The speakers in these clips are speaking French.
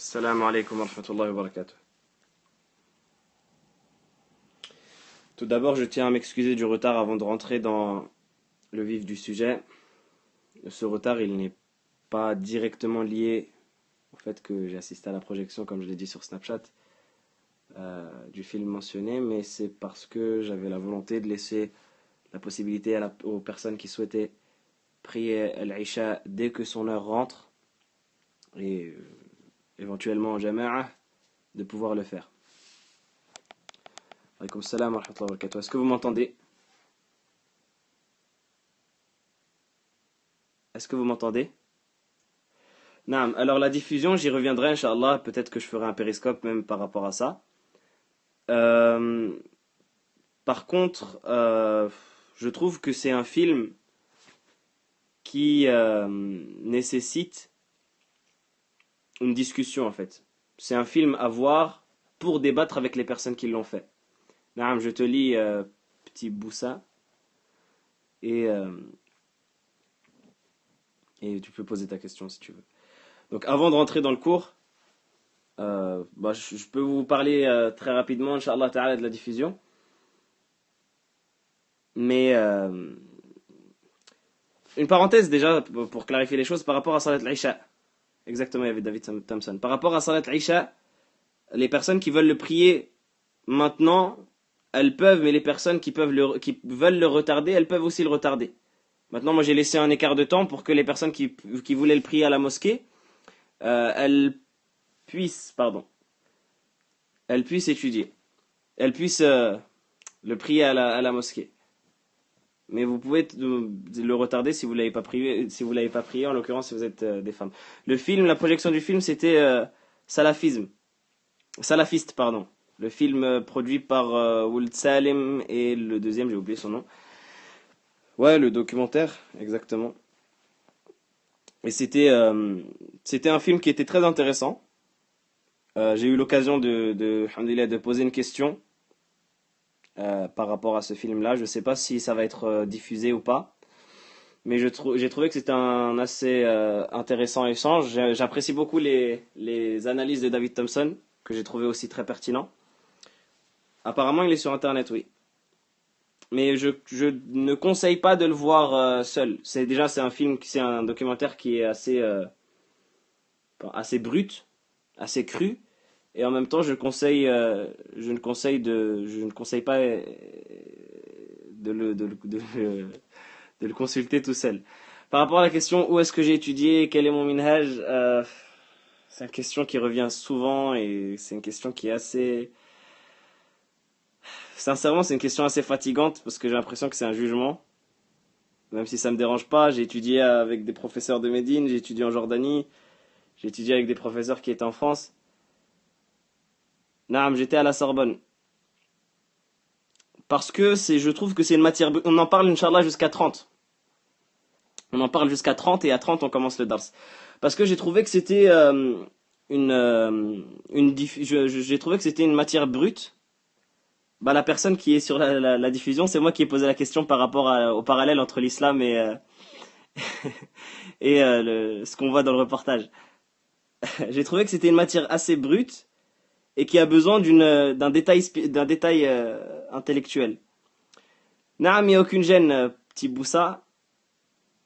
Salam alaikum wa rahmatullahi wa barakatuh. Tout d'abord, je tiens à m'excuser du retard avant de rentrer dans le vif du sujet. Ce retard, il n'est pas directement lié au fait que j'ai assisté à la projection, comme je l'ai dit sur Snapchat, du film mentionné, mais c'est parce que j'avais la volonté de laisser la possibilité aux personnes qui souhaitaient prier l'Isha dès que son heure rentre, et éventuellement en jama'a, de pouvoir le faire. Alaykoum salam wa rahmatullahi wa barakatuh. Est-ce que vous m'entendez? Est-ce que vous m'entendez? Naam. Alors la diffusion, j'y reviendrai, Inch'Allah. Peut-être que je ferai un périscope même par rapport à ça. Euh, Par contre, je trouve que c'est un film qui nécessite une discussion en fait. C'est un film à voir pour débattre avec les personnes qui l'ont fait. Naam, je te lis petit Boussa et, euh, et tu peux poser ta question si tu veux. Donc avant de rentrer dans le cours, je peux vous parler très rapidement, Inch'Allah Ta'ala, de la diffusion. Mais une parenthèse déjà pour clarifier les choses par rapport à Salat al-Isha. Exactement, il y avait David Thompson. Par rapport à Salat al-Isha, les personnes qui veulent le prier maintenant, elles peuvent, mais les personnes qui veulent le retarder, elles peuvent aussi le retarder. Maintenant, moi j'ai laissé un écart de temps pour que les personnes qui voulaient le prier à la mosquée, elles elles puissent étudier. Elles puissent le prier à la mosquée. Mais vous pouvez le retarder si vous l'avez pas prié, si vous l'avez pas prié, en l'occurrence si vous êtes des femmes. Le film, la projection du film, c'était Salafiste, pardon. Le film produit par Wold Salim et le deuxième, j'ai oublié son nom. Ouais, le documentaire, exactement. Et c'était un film qui était très intéressant. J'ai eu l'occasion alhamdoulilah, de poser une question par rapport à ce film-là. Je ne sais pas si ça va être diffusé ou pas, mais j'ai trouvé que c'était un assez intéressant échange. J'apprécie beaucoup les analyses de David Thompson, que j'ai trouvé aussi très pertinent. Apparemment, il est sur Internet, oui. Mais je ne conseille pas de le voir seul. C'est un documentaire qui est assez brut, assez cru. Et en même temps, je ne conseille pas de le consulter tout seul. Par rapport à la question où est-ce que j'ai étudié, quel est mon minhaj, c'est une question qui revient souvent et c'est une question qui est assez... Sincèrement, c'est une question assez fatigante parce que j'ai l'impression que c'est un jugement. Même si ça me dérange pas, j'ai étudié avec des professeurs de Médine, j'ai étudié en Jordanie, j'ai étudié avec des professeurs qui étaient en France. Naam, j'étais à la Sorbonne. Parce que je trouve que c'est une matière... On en parle, Inch'Allah, jusqu'à 30. On en parle jusqu'à 30 et à 30 on commence le dars. Parce que j'ai trouvé que c'était j'ai trouvé que c'était une matière brute. Bah, la personne qui est sur la diffusion, c'est moi qui ai posé la question par rapport au parallèle entre l'islam et ce qu'on voit dans le reportage. J'ai trouvé que c'était une matière assez brute et qui a besoin d'un détail intellectuel. Naam, il n'y a aucune gêne, petit Boussa.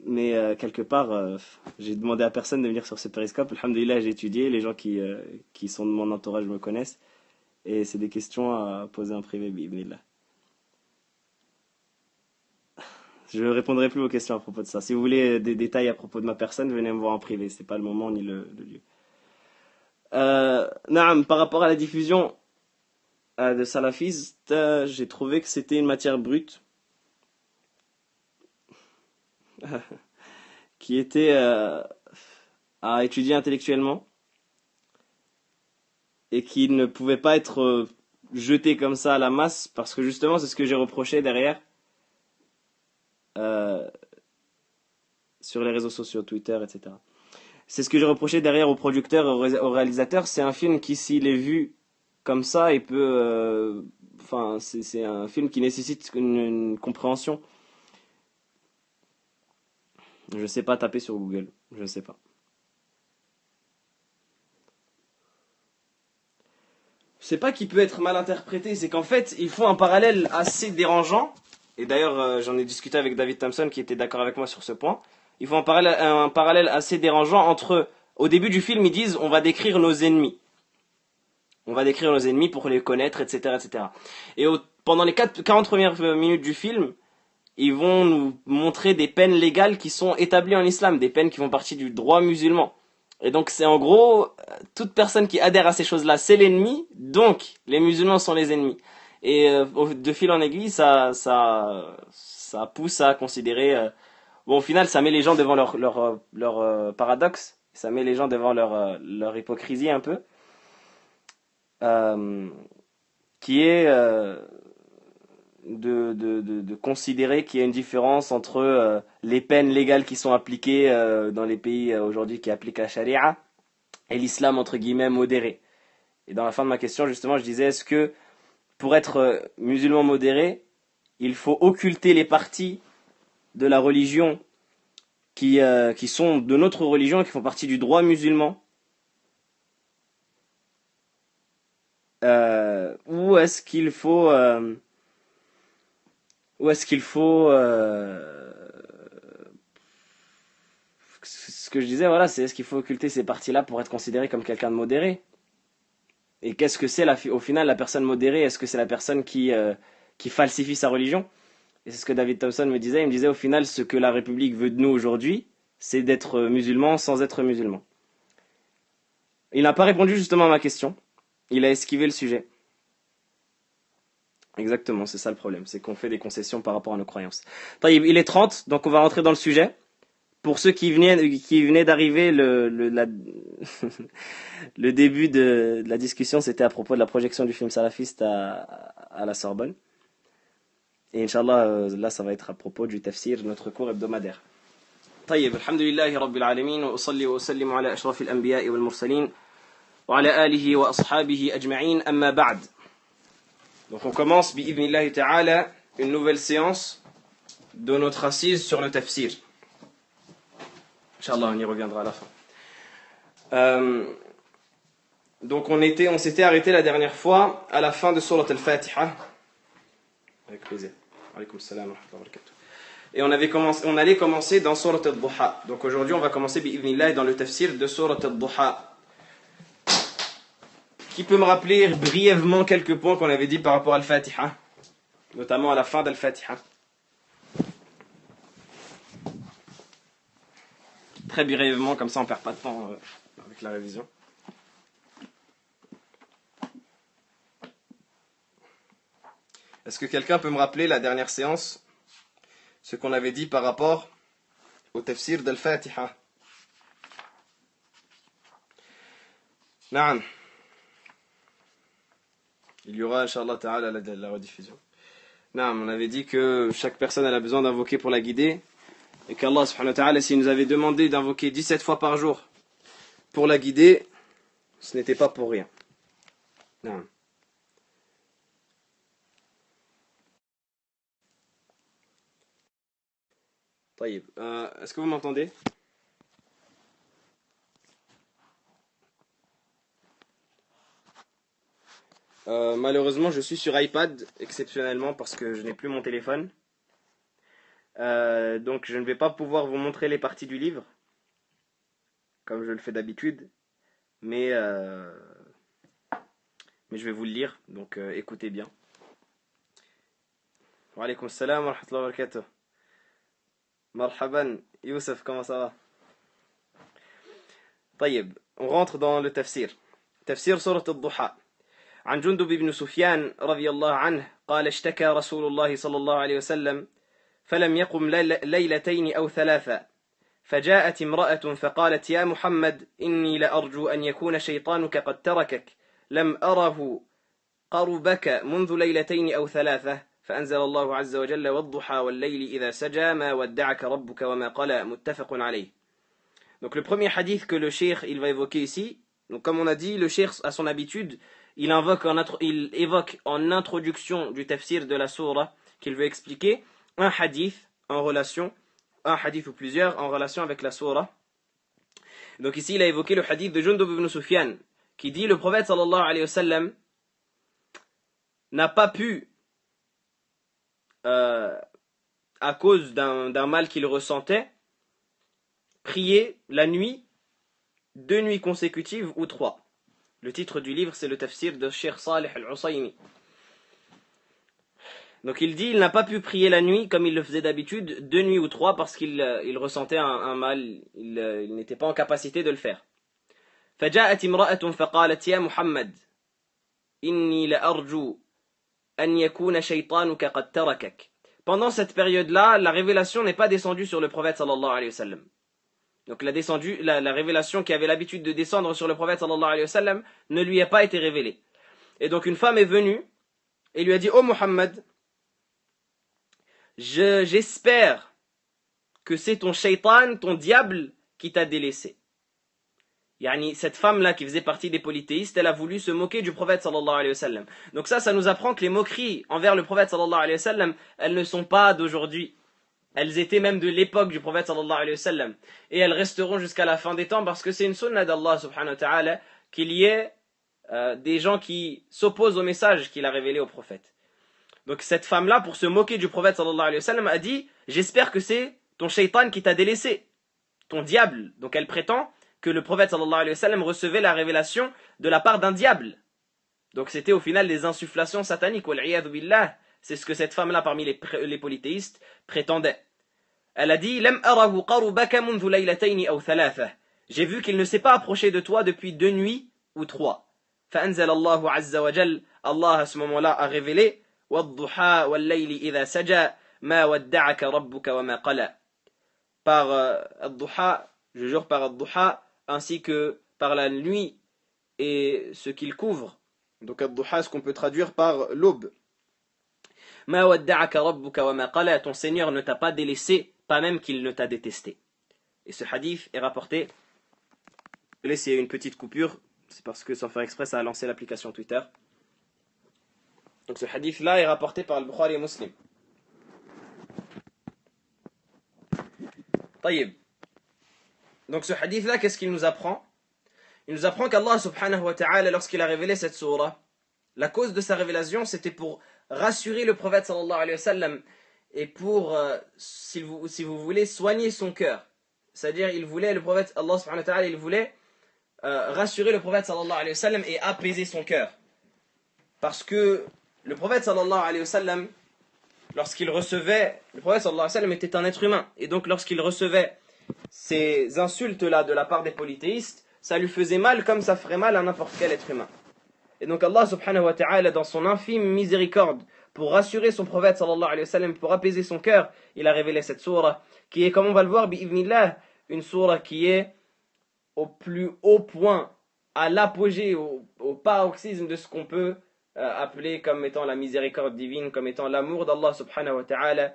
Mais quelque part, j'ai demandé à personne de venir sur ce périscope. Alhamdoulilah, j'ai étudié. Les gens qui sont de mon entourage me connaissent. Et c'est des questions à poser en privé, bi'ibnillah. Je ne répondrai plus aux questions à propos de ça. Si vous voulez des détails à propos de ma personne, venez me voir en privé. C'est pas le moment ni le lieu. Naam, par rapport à la diffusion de salafistes, j'ai trouvé que c'était une matière brute qui était à étudier intellectuellement et qui ne pouvait pas être jetée comme ça à la masse parce que justement c'est ce que j'ai reproché derrière euh, sur les réseaux sociaux, Twitter, etc. C'est ce que j'ai reproché derrière aux producteurs et aux réalisateurs. C'est un film qui, s'il est vu comme ça, il peut... Enfin, c'est un film qui nécessite une compréhension. Je sais pas taper sur Google. Je sais pas. c'est pas qu'il peut être mal interprété, c'est qu'en fait, ils font un parallèle assez dérangeant. Et d'ailleurs, j'en ai discuté avec David Thompson qui était d'accord avec moi sur ce point. Ils font un parallèle assez dérangeant entre, au début du film, ils disent on va décrire nos ennemis. On va décrire nos ennemis pour les connaître, etc. etc. Et pendant les 40 premières minutes du film, ils vont nous montrer des peines légales qui sont établies en islam, des peines qui font partie du droit musulman. Et donc c'est en gros, toute personne qui adhère à ces choses-là, c'est l'ennemi, donc les musulmans sont les ennemis. Et de fil en aiguille, ça pousse à considérer... bon, au final, ça met les gens devant leur paradoxe, ça met les gens devant leur hypocrisie un peu, qui est de considérer qu'il y a une différence entre les peines légales qui sont appliquées dans les pays aujourd'hui qui appliquent la charia et l'islam entre guillemets modéré. Et dans la fin de ma question, justement, je disais, est-ce que pour être musulman modéré, il faut occulter les parties de la religion qui sont de notre religion et qui font partie du droit musulman, ou est-ce qu'il faut ce que je disais, voilà, c'est est-ce qu'il faut occulter ces parties-là pour être considéré comme quelqu'un de modéré? Et qu'est-ce que c'est au final la personne modérée? Est-ce que c'est la personne qui falsifie sa religion? Et c'est ce que David Thompson me disait. Il me disait au final, ce que la République veut de nous aujourd'hui, c'est d'être musulman sans être musulman. Il n'a pas répondu justement à ma question. Il a esquivé le sujet. Exactement, c'est ça le problème. C'est qu'on fait des concessions par rapport à nos croyances. Il est 30, donc on va rentrer dans le sujet. Pour ceux qui venaient d'arriver, le début de la discussion, c'était à propos de la projection du film salafiste à la Sorbonne. Et Inch'Allah, là, ça va être à propos du tafsir, notre cours hebdomadaire. طيب الحمد لله رب العالمين وأصلي وأسلم على أشرف الأنبياء والمرسلين وعلى آله وأصحابه أجمعين أما بعد. Donc on commence, bi'idhnillahi ta'ala, une nouvelle séance de notre assise sur le tafsir. Inch'Allah, on y reviendra à la fin. Donc on s'était arrêté la dernière fois à la fin de Surat al-Fatiha. Avec plaisir. Alaykoum salam wa rahmatullahi wa barakatuh. Et on allait commencer dans Surat al-Duha. Donc aujourd'hui, on va commencer bi'idhnillah dans le tafsir de Surat al-Duha. Qui peut me rappeler brièvement quelques points qu'on avait dit par rapport à al-Fatiha, notamment à la fin d'al-Fatiha? Très brièvement, comme ça on perd pas de temps avec la révision. Est-ce que quelqu'un peut me rappeler la dernière séance, ce qu'on avait dit par rapport au tafsir d'al-Fatiha? Naam. Il y aura, Inch'Allah Ta'ala, la rediffusion. Naam, on avait dit que chaque personne elle a besoin d'invoquer pour la guider. Et qu'Allah subhanahu wa ta'ala, s'il nous avait demandé d'invoquer 17 fois par jour pour la guider, ce n'était pas pour rien. Non. Est-ce que vous m'entendez? Malheureusement, je suis sur iPad, exceptionnellement, parce que je n'ai plus mon téléphone. Donc je ne vais pas pouvoir vous montrer les parties du livre comme je le fais d'habitude, mais je vais vous le lire, donc écoutez bien. Wa alaykoum salam wa rahmatullahi wa barakatuh. Marhaban, Youssef, comment ça va? On rentre dans le tafsir. Tafsir surat al-Duha. عن جندب بن سفيان رضي الله عنه قال اشتكى رسول الله صلى الله عليه وسلم فلم يقم ليلتين أو ثلاثا فجاءت امرأة فقالت يا محمد إني لأرجو أن يكون شيطانك قد تركك لم أره قربك منذ ليلتين أو ثلاثة فأنزل الله عز وجل والضحى والليل إذا سجى ما ودعك ربك وما قلى متفق عليه. Donc le premier hadith que le cheikh il va évoquer ici, donc comme on a dit, le cheikh à son habitude, il évoque en introduction du tafsir de la sourate qu'il veut expliquer un hadith ou plusieurs en relation avec la sourate. Donc ici il a évoqué le hadith de Jundub ibn Sufyan qui dit le prophète sallallahu alayhi wa sallam n'a pas pu, euh, à cause d'un mal qu'il ressentait, prier la nuit, 2 nuits consécutives ou 3. Le titre du livre, c'est le tafsir de Cheikh Salih al-Usaymi. Donc il dit, il n'a pas pu prier la nuit comme il le faisait d'habitude, 2 nuits ou 3, parce qu'il ressentait un mal, il n'était pas en capacité de le faire. فجاءت امرأة فقالت يا محمد إني لأرجو أن يكون شيطانك قد تركك. Pendant cette période-là, la révélation n'est pas descendue sur le prophète sallallahu alayhi wa sallam. Donc la révélation qui avait l'habitude de descendre sur le prophète sallallahu alayhi wa sallam ne lui a pas été révélée. Et donc une femme est venue et lui a dit, oh Muhammad, j'espère que c'est ton shaitan, ton diable qui t'a délaissé. Yani, cette femme-là qui faisait partie des polythéistes, elle a voulu se moquer du prophète sallallahu alayhi wa sallam. Donc ça nous apprend que les moqueries envers le prophète sallallahu alayhi wa sallam, elles ne sont pas d'aujourd'hui. Elles étaient même de l'époque du prophète sallallahu alayhi wa sallam. Et elles resteront jusqu'à la fin des temps parce que c'est une sunna d'Allah subhanahu wa ta'ala qu'il y ait des gens qui s'opposent au message qu'il a révélé au prophète. Donc cette femme-là, pour se moquer du prophète sallallahu alayhi wa sallam, a dit, j'espère que c'est ton shaitan qui t'a délaissé, ton diable. Donc elle prétend que le prophète sallallahu alayhi wa sallam recevait la révélation de la part d'un diable. Donc c'était au final des insufflations sataniques. C'est ce que cette femme-là parmi les polythéistes prétendait. Elle a dit, j'ai vu qu'il ne s'est pas approché de toi depuis 2 nuits ou 3. فأنزل الله عز وجل, Allah à ce moment-là a révélé, والضحى والليل إذا سجى ما ودعك ربك وما قلى. Par al-duha, je jure par al-duha, ainsi que par la nuit et ce qu'il couvre. Donc al-duha, ce qu'on peut traduire par l'aube. Ma wadda'aka rabbuka wa ma qala, ton Seigneur ne t'a pas délaissé, pas même qu'il ne t'a détesté. Et ce hadith est rapporté. Là, c'est une petite coupure, c'est parce que sans faire exprès, ça a lancé l'application Twitter. Donc ce hadith-là est rapporté par le Bukhari et Muslim. Taïb. Donc ce hadith-là, qu'est-ce qu'il nous apprend? Il nous apprend qu'Allah subhanahu wa ta'ala, lorsqu'il a révélé cette sourate, la cause de sa révélation, c'était pour rassurer le prophète sallallahu alayhi wa sallam et pour, si vous voulez, soigner son cœur. C'est-à-dire, il voulait, le prophète, Allah subhanahu wa ta'ala, il voulait rassurer le prophète sallallahu alayhi wa sallam et apaiser son cœur. Parce que le prophète sallallahu alayhi wa sallam, lorsqu'il recevait, le prophète sallallahu alayhi wa sallam était un être humain. Et donc, lorsqu'il recevait ces insultes-là de la part des polythéistes, ça lui faisait mal comme ça ferait mal à n'importe quel être humain. Et donc Allah subhanahu wa ta'ala, dans son infime miséricorde, pour rassurer son prophète sallallahu alayhi wa sallam, pour apaiser son cœur, il a révélé cette sourate, qui est, comme on va le voir, bi'idhnillah, une sourate qui est au plus haut point, à l'apogée, au paroxysme de ce qu'on peut appeler comme étant la miséricorde divine, comme étant l'amour d'Allah subhanahu wa ta'ala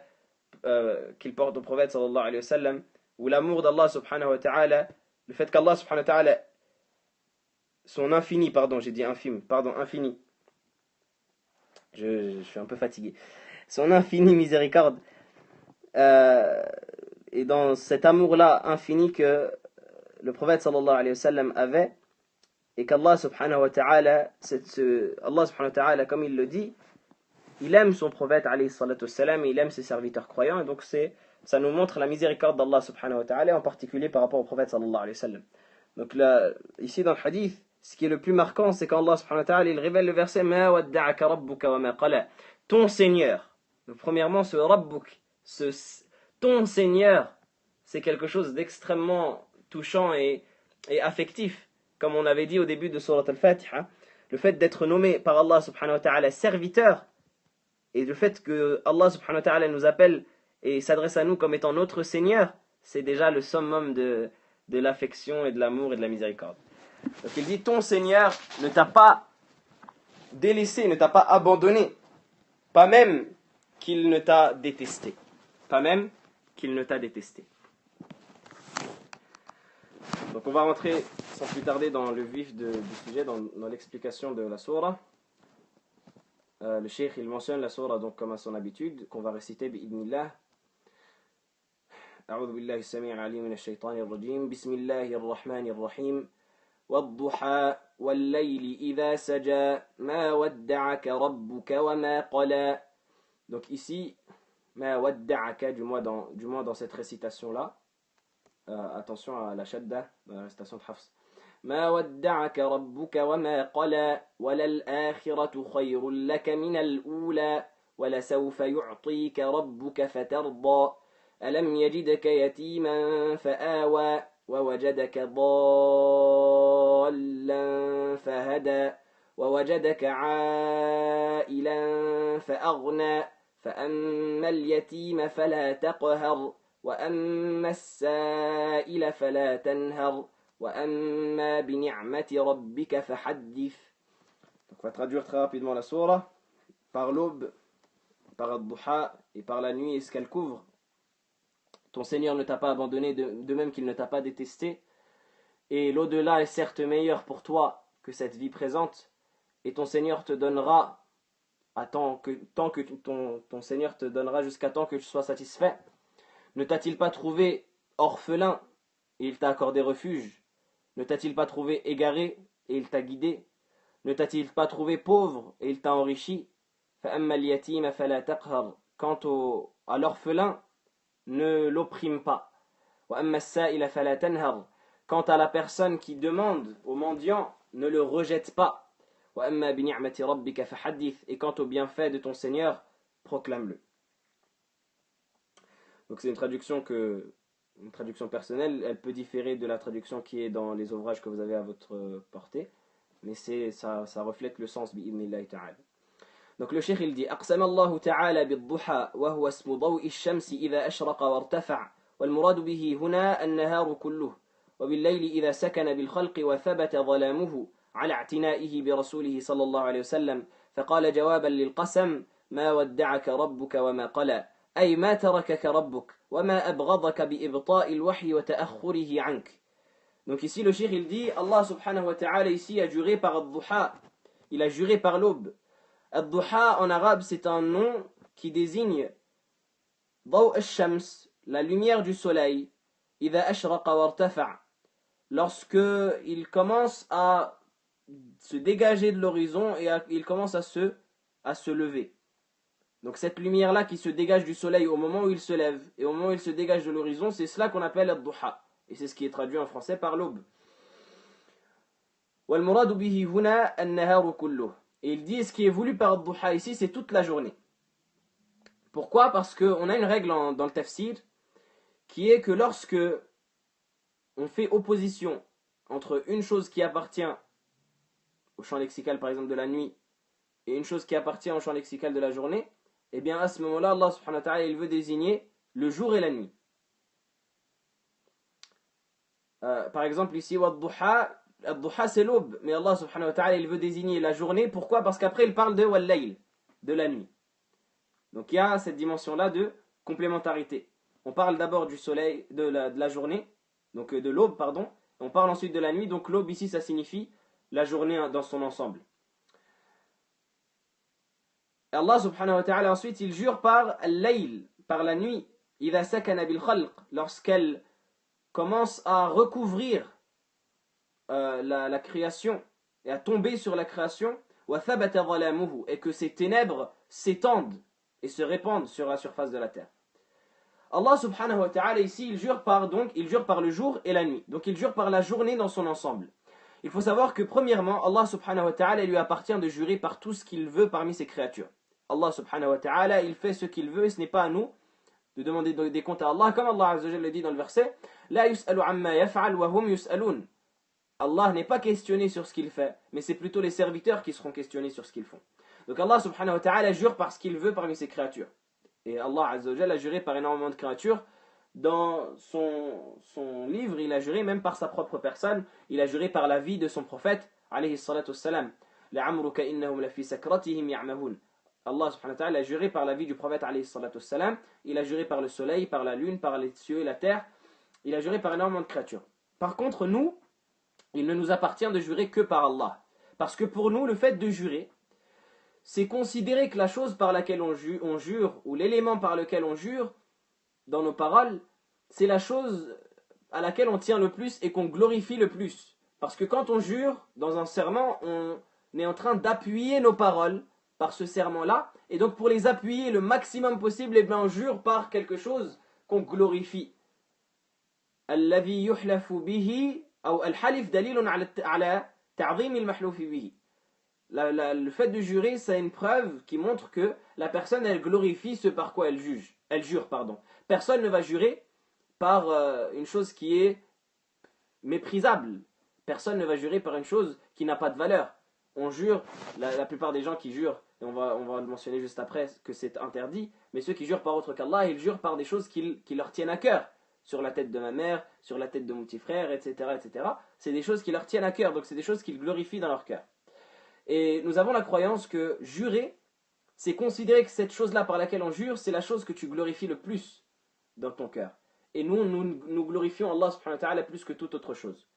qu'il porte au prophète sallallahu alayhi wa sallam, ou l'amour d'Allah subhanahu wa ta'ala, le fait qu'Allah subhanahu wa ta'ala, son infini, infini, je suis un peu fatigué, son infini miséricorde, et dans cet amour-là infini que le prophète sallallahu alayhi wa sallam avait, et qu'Allah subhanahu wa ta'ala, Allah subhanahu wa ta'ala, comme il le dit, il aime son prophète alayhi salatu wassalam, et il aime ses serviteurs croyants, et donc ça nous montre la miséricorde d'Allah subhanahu wa ta'ala, en particulier par rapport au prophète sallallahu alayhi wa sallam. Donc là, ici dans le hadith, ce qui est le plus marquant, c'est qu'Allah subhanahu wa ta'ala, il révèle le verset Ma wadda'aka rabbuka wa ma qala. Ton Seigneur. Donc, premièrement, ce rabbuk, ton Seigneur, c'est quelque chose d'extrêmement touchant et affectif. Comme on avait dit au début de Surat al-Fatiha, le fait d'être nommé par Allah subhanahu wa ta'ala serviteur, et le fait que Allah subhanahu wa ta'ala nous appelle et s'adresse à nous comme étant notre Seigneur, c'est déjà le summum de l'affection et de l'amour et de la miséricorde. Donc il dit, ton Seigneur ne t'a pas délaissé, ne t'a pas abandonné, pas même qu'il ne t'a détesté. Pas même qu'il ne t'a détesté. Donc on va rentrer sans plus tarder dans le vif du sujet, dans l'explication de la sourate. Le cheikh il mentionne la sourate donc comme à son habitude, qu'on va réciter bi'idhnillah. أعوذ بالله السميع العليم من الشيطان الرجيم بسم الله الرحمن الرحيم والضحى والليل إذا سجى ما ودعك ربك وما قلى. Donc ici, ما ودعك, du moins dans cette récitation-là, attention à la shadda dans la récitation de Hafs. ما ودعك ربك وما قلى وللآخرة خير لك من الأولى ولسوف يعطيك ربك فترضى ألم يجدك يتيما فآوى ووجدك ضالا فهدى ووجدك عائلا فأغنى فأما اليتيم فلا تقهر وأما السائل فلا تنهر وأما بنعمة ربك فحدث. Donc on va traduire très rapidement la sourate. Par l'aube, par al-duha et par la nuit et ce qu'elle couvre, ton Seigneur ne t'a pas abandonné, de même qu'il ne t'a pas détesté. Et l'au-delà est certes meilleur pour toi que cette vie présente. Et ton Seigneur te donnera, tant que ton Seigneur te donnera jusqu'à temps que tu sois satisfait. Ne t'a-t-il pas trouvé orphelin et il t'a accordé refuge? Ne t'a-t-il pas trouvé égaré et il t'a guidé? Ne t'a-t-il pas trouvé pauvre et il t'a enrichi? Quant à l'orphelin, ne l'opprime pas. Quant à la personne qui demande au mendiant, ne le rejette pas. Et quant au bienfait de ton Seigneur, proclame-le. Donc c'est une traduction personnelle, elle peut différer de la traduction qui est dans les ouvrages que vous avez à votre portée, mais ça reflète le sens bi'idhnillahi ta'ala. Donc le cheikh il dit أقسم الله تعالى بالضحى وهو اسم ضوء الشمس إذا أشرق وارتفع والمراد به هنا النهار كله وبالليل إذا سكن بالخلق وثبت ظلامه على اعتنائه برسوله صلى الله عليه وسلم فقال جوابا للقسم ما ودعك ربك وما قلى أي ما تركك ربك وما أبغضك بإبطاء الوحي وتأخره عنك. Donc ici le cheikh il dit Allah subhanahu wa ta'ala ici a juré par al-duha, il a juré par l'aube. Al-duha en arabe c'est un nom qui désigne daw al-shams, la lumière du soleil, idha ashraqa wartafa', lorsque il commence à se dégager de l'horizon et il commence à se lever. Donc cette lumière-là qui se dégage du soleil au moment où il se lève et au moment où il se dégage de l'horizon, c'est cela qu'on appelle al-duha. Et c'est ce qui est traduit en français par l'aube. وَالْمُرَادُ بِهِ هُنَا النَّهَارُ كُلُّهُ. Et il dit, ce qui est voulu par al-duha ici, c'est toute la journée. Pourquoi? Parce qu'on a une règle dans le tafsir qui est que lorsque on fait opposition entre une chose qui appartient au champ lexical par exemple de la nuit et une chose qui appartient au champ lexical de la journée, eh bien à ce moment-là, Allah subhanahu wa ta'ala il veut désigner le jour et la nuit. Par exemple ici, al-duha c'est l'aube, mais Allah subhanahu wa ta'ala il veut désigner la journée. Pourquoi? Parce qu'après il parle de wal-layl, de la nuit. Donc il y a cette dimension-là de complémentarité. On parle d'abord du soleil, de la journée, donc de l'aube, pardon. On parle ensuite de la nuit, donc l'aube ici ça signifie la journée dans son ensemble. Et Allah subhanahu wa ta'ala ensuite il jure par al-layl, par la nuit, idha sakana bil khalq, lorsqu'elle commence à recouvrir la création et à tomber sur la création, wa thabata dhalamuhu, et que ces ténèbres s'étendent et se répandent sur la surface de la terre. Allah subhanahu wa ta'ala ici il jure par le jour et la nuit. Donc il jure par la journée dans son ensemble. Il faut savoir que premièrement Allah subhanahu wa ta'ala il lui appartient de jurer par tout ce qu'il veut parmi ses créatures. Allah subhanahu wa ta'ala il fait ce qu'il veut et ce n'est pas à nous de demander des comptes à Allah, comme Allah azza wa jalla le dit dans le verset la yus'alu amma yaf'al wa hum yus'alun. Allah n'est pas questionné sur ce qu'il fait, mais c'est plutôt les serviteurs qui seront questionnés sur ce qu'ils font. Donc Allah subhanahu wa ta'ala jure par ce qu'il veut parmi ses créatures. Et Allah azza wa jalla a juré par énormément de créatures. Dans son livre, il a juré même par sa propre personne. Il a juré par la vie de son prophète alayhi salatu wassalam. La'amruka innahum la fi sakratihim ya'mahun. Allah subhanahu wa ta'ala a juré par la vie du prophète alayhi salatu wassalam. Il a juré par le soleil, par la lune, par les cieux et la terre. Il a juré par énormément de créatures. Par contre, nous, il ne nous appartient de jurer que par Allah. Parce que pour nous, le fait de jurer, c'est considérer que la chose par laquelle on jure, ou l'élément par lequel on jure, dans nos paroles, c'est la chose à laquelle on tient le plus et qu'on glorifie le plus. Parce que quand on jure dans un serment, on est en train d'appuyer nos paroles par ce serment-là. Et donc pour les appuyer le maximum possible, eh bien, on jure par quelque chose qu'on glorifie. الذي يحلف به أو الحلف دليل على تعظيم المحلوف به. Le fait de jurer, c'est une preuve qui montre que la personne, elle glorifie ce par quoi elle juge. Elle jure, pardon. Personne ne va jurer par une chose qui est méprisable. Personne ne va jurer par une chose qui n'a pas de valeur. On jure, la plupart des gens qui jurent, et on va le mentionner juste après que c'est interdit, mais ceux qui jurent par autre qu'Allah, ils jurent par des choses qui leur tiennent à cœur. Sur la tête de ma mère, sur la tête de mon petit frère, etc. etc. C'est des choses qui leur tiennent à cœur, donc c'est des choses qu'ils glorifient dans leur cœur. Et nous avons la croyance que jurer, c'est considérer que cette chose-là par laquelle on jure, c'est la chose que tu glorifies le plus dans ton cœur. Et nous glorifions Allah subhanahu wa ta'ala plus que toute autre chose.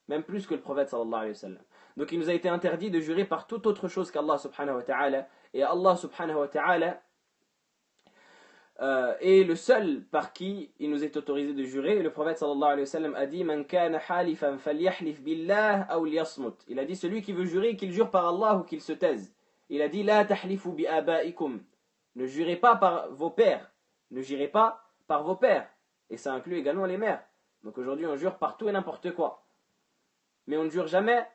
Même plus que le prophète sallallahu alayhi wa sallam. Donc il nous a été interdit de jurer par toute autre chose qu'Allah subhanahu wa ta'ala. Et Allah subhanahu wa ta'ala est le seul par qui il nous est autorisé de jurer. Et le prophète sallallahu alayhi wa sallam a dit Man kana halifan falyahlif billah aw liyasmut. Il a dit celui qui veut jurer, qu'il jure par Allah ou qu'il se taise. Il a dit La tahlifu bi abaikum. Ne jurez pas par vos pères. Ne jurez pas par vos pères. Et ça inclut également les mères. Donc aujourd'hui on jure par tout et n'importe quoi. Mais on ne jure jamais,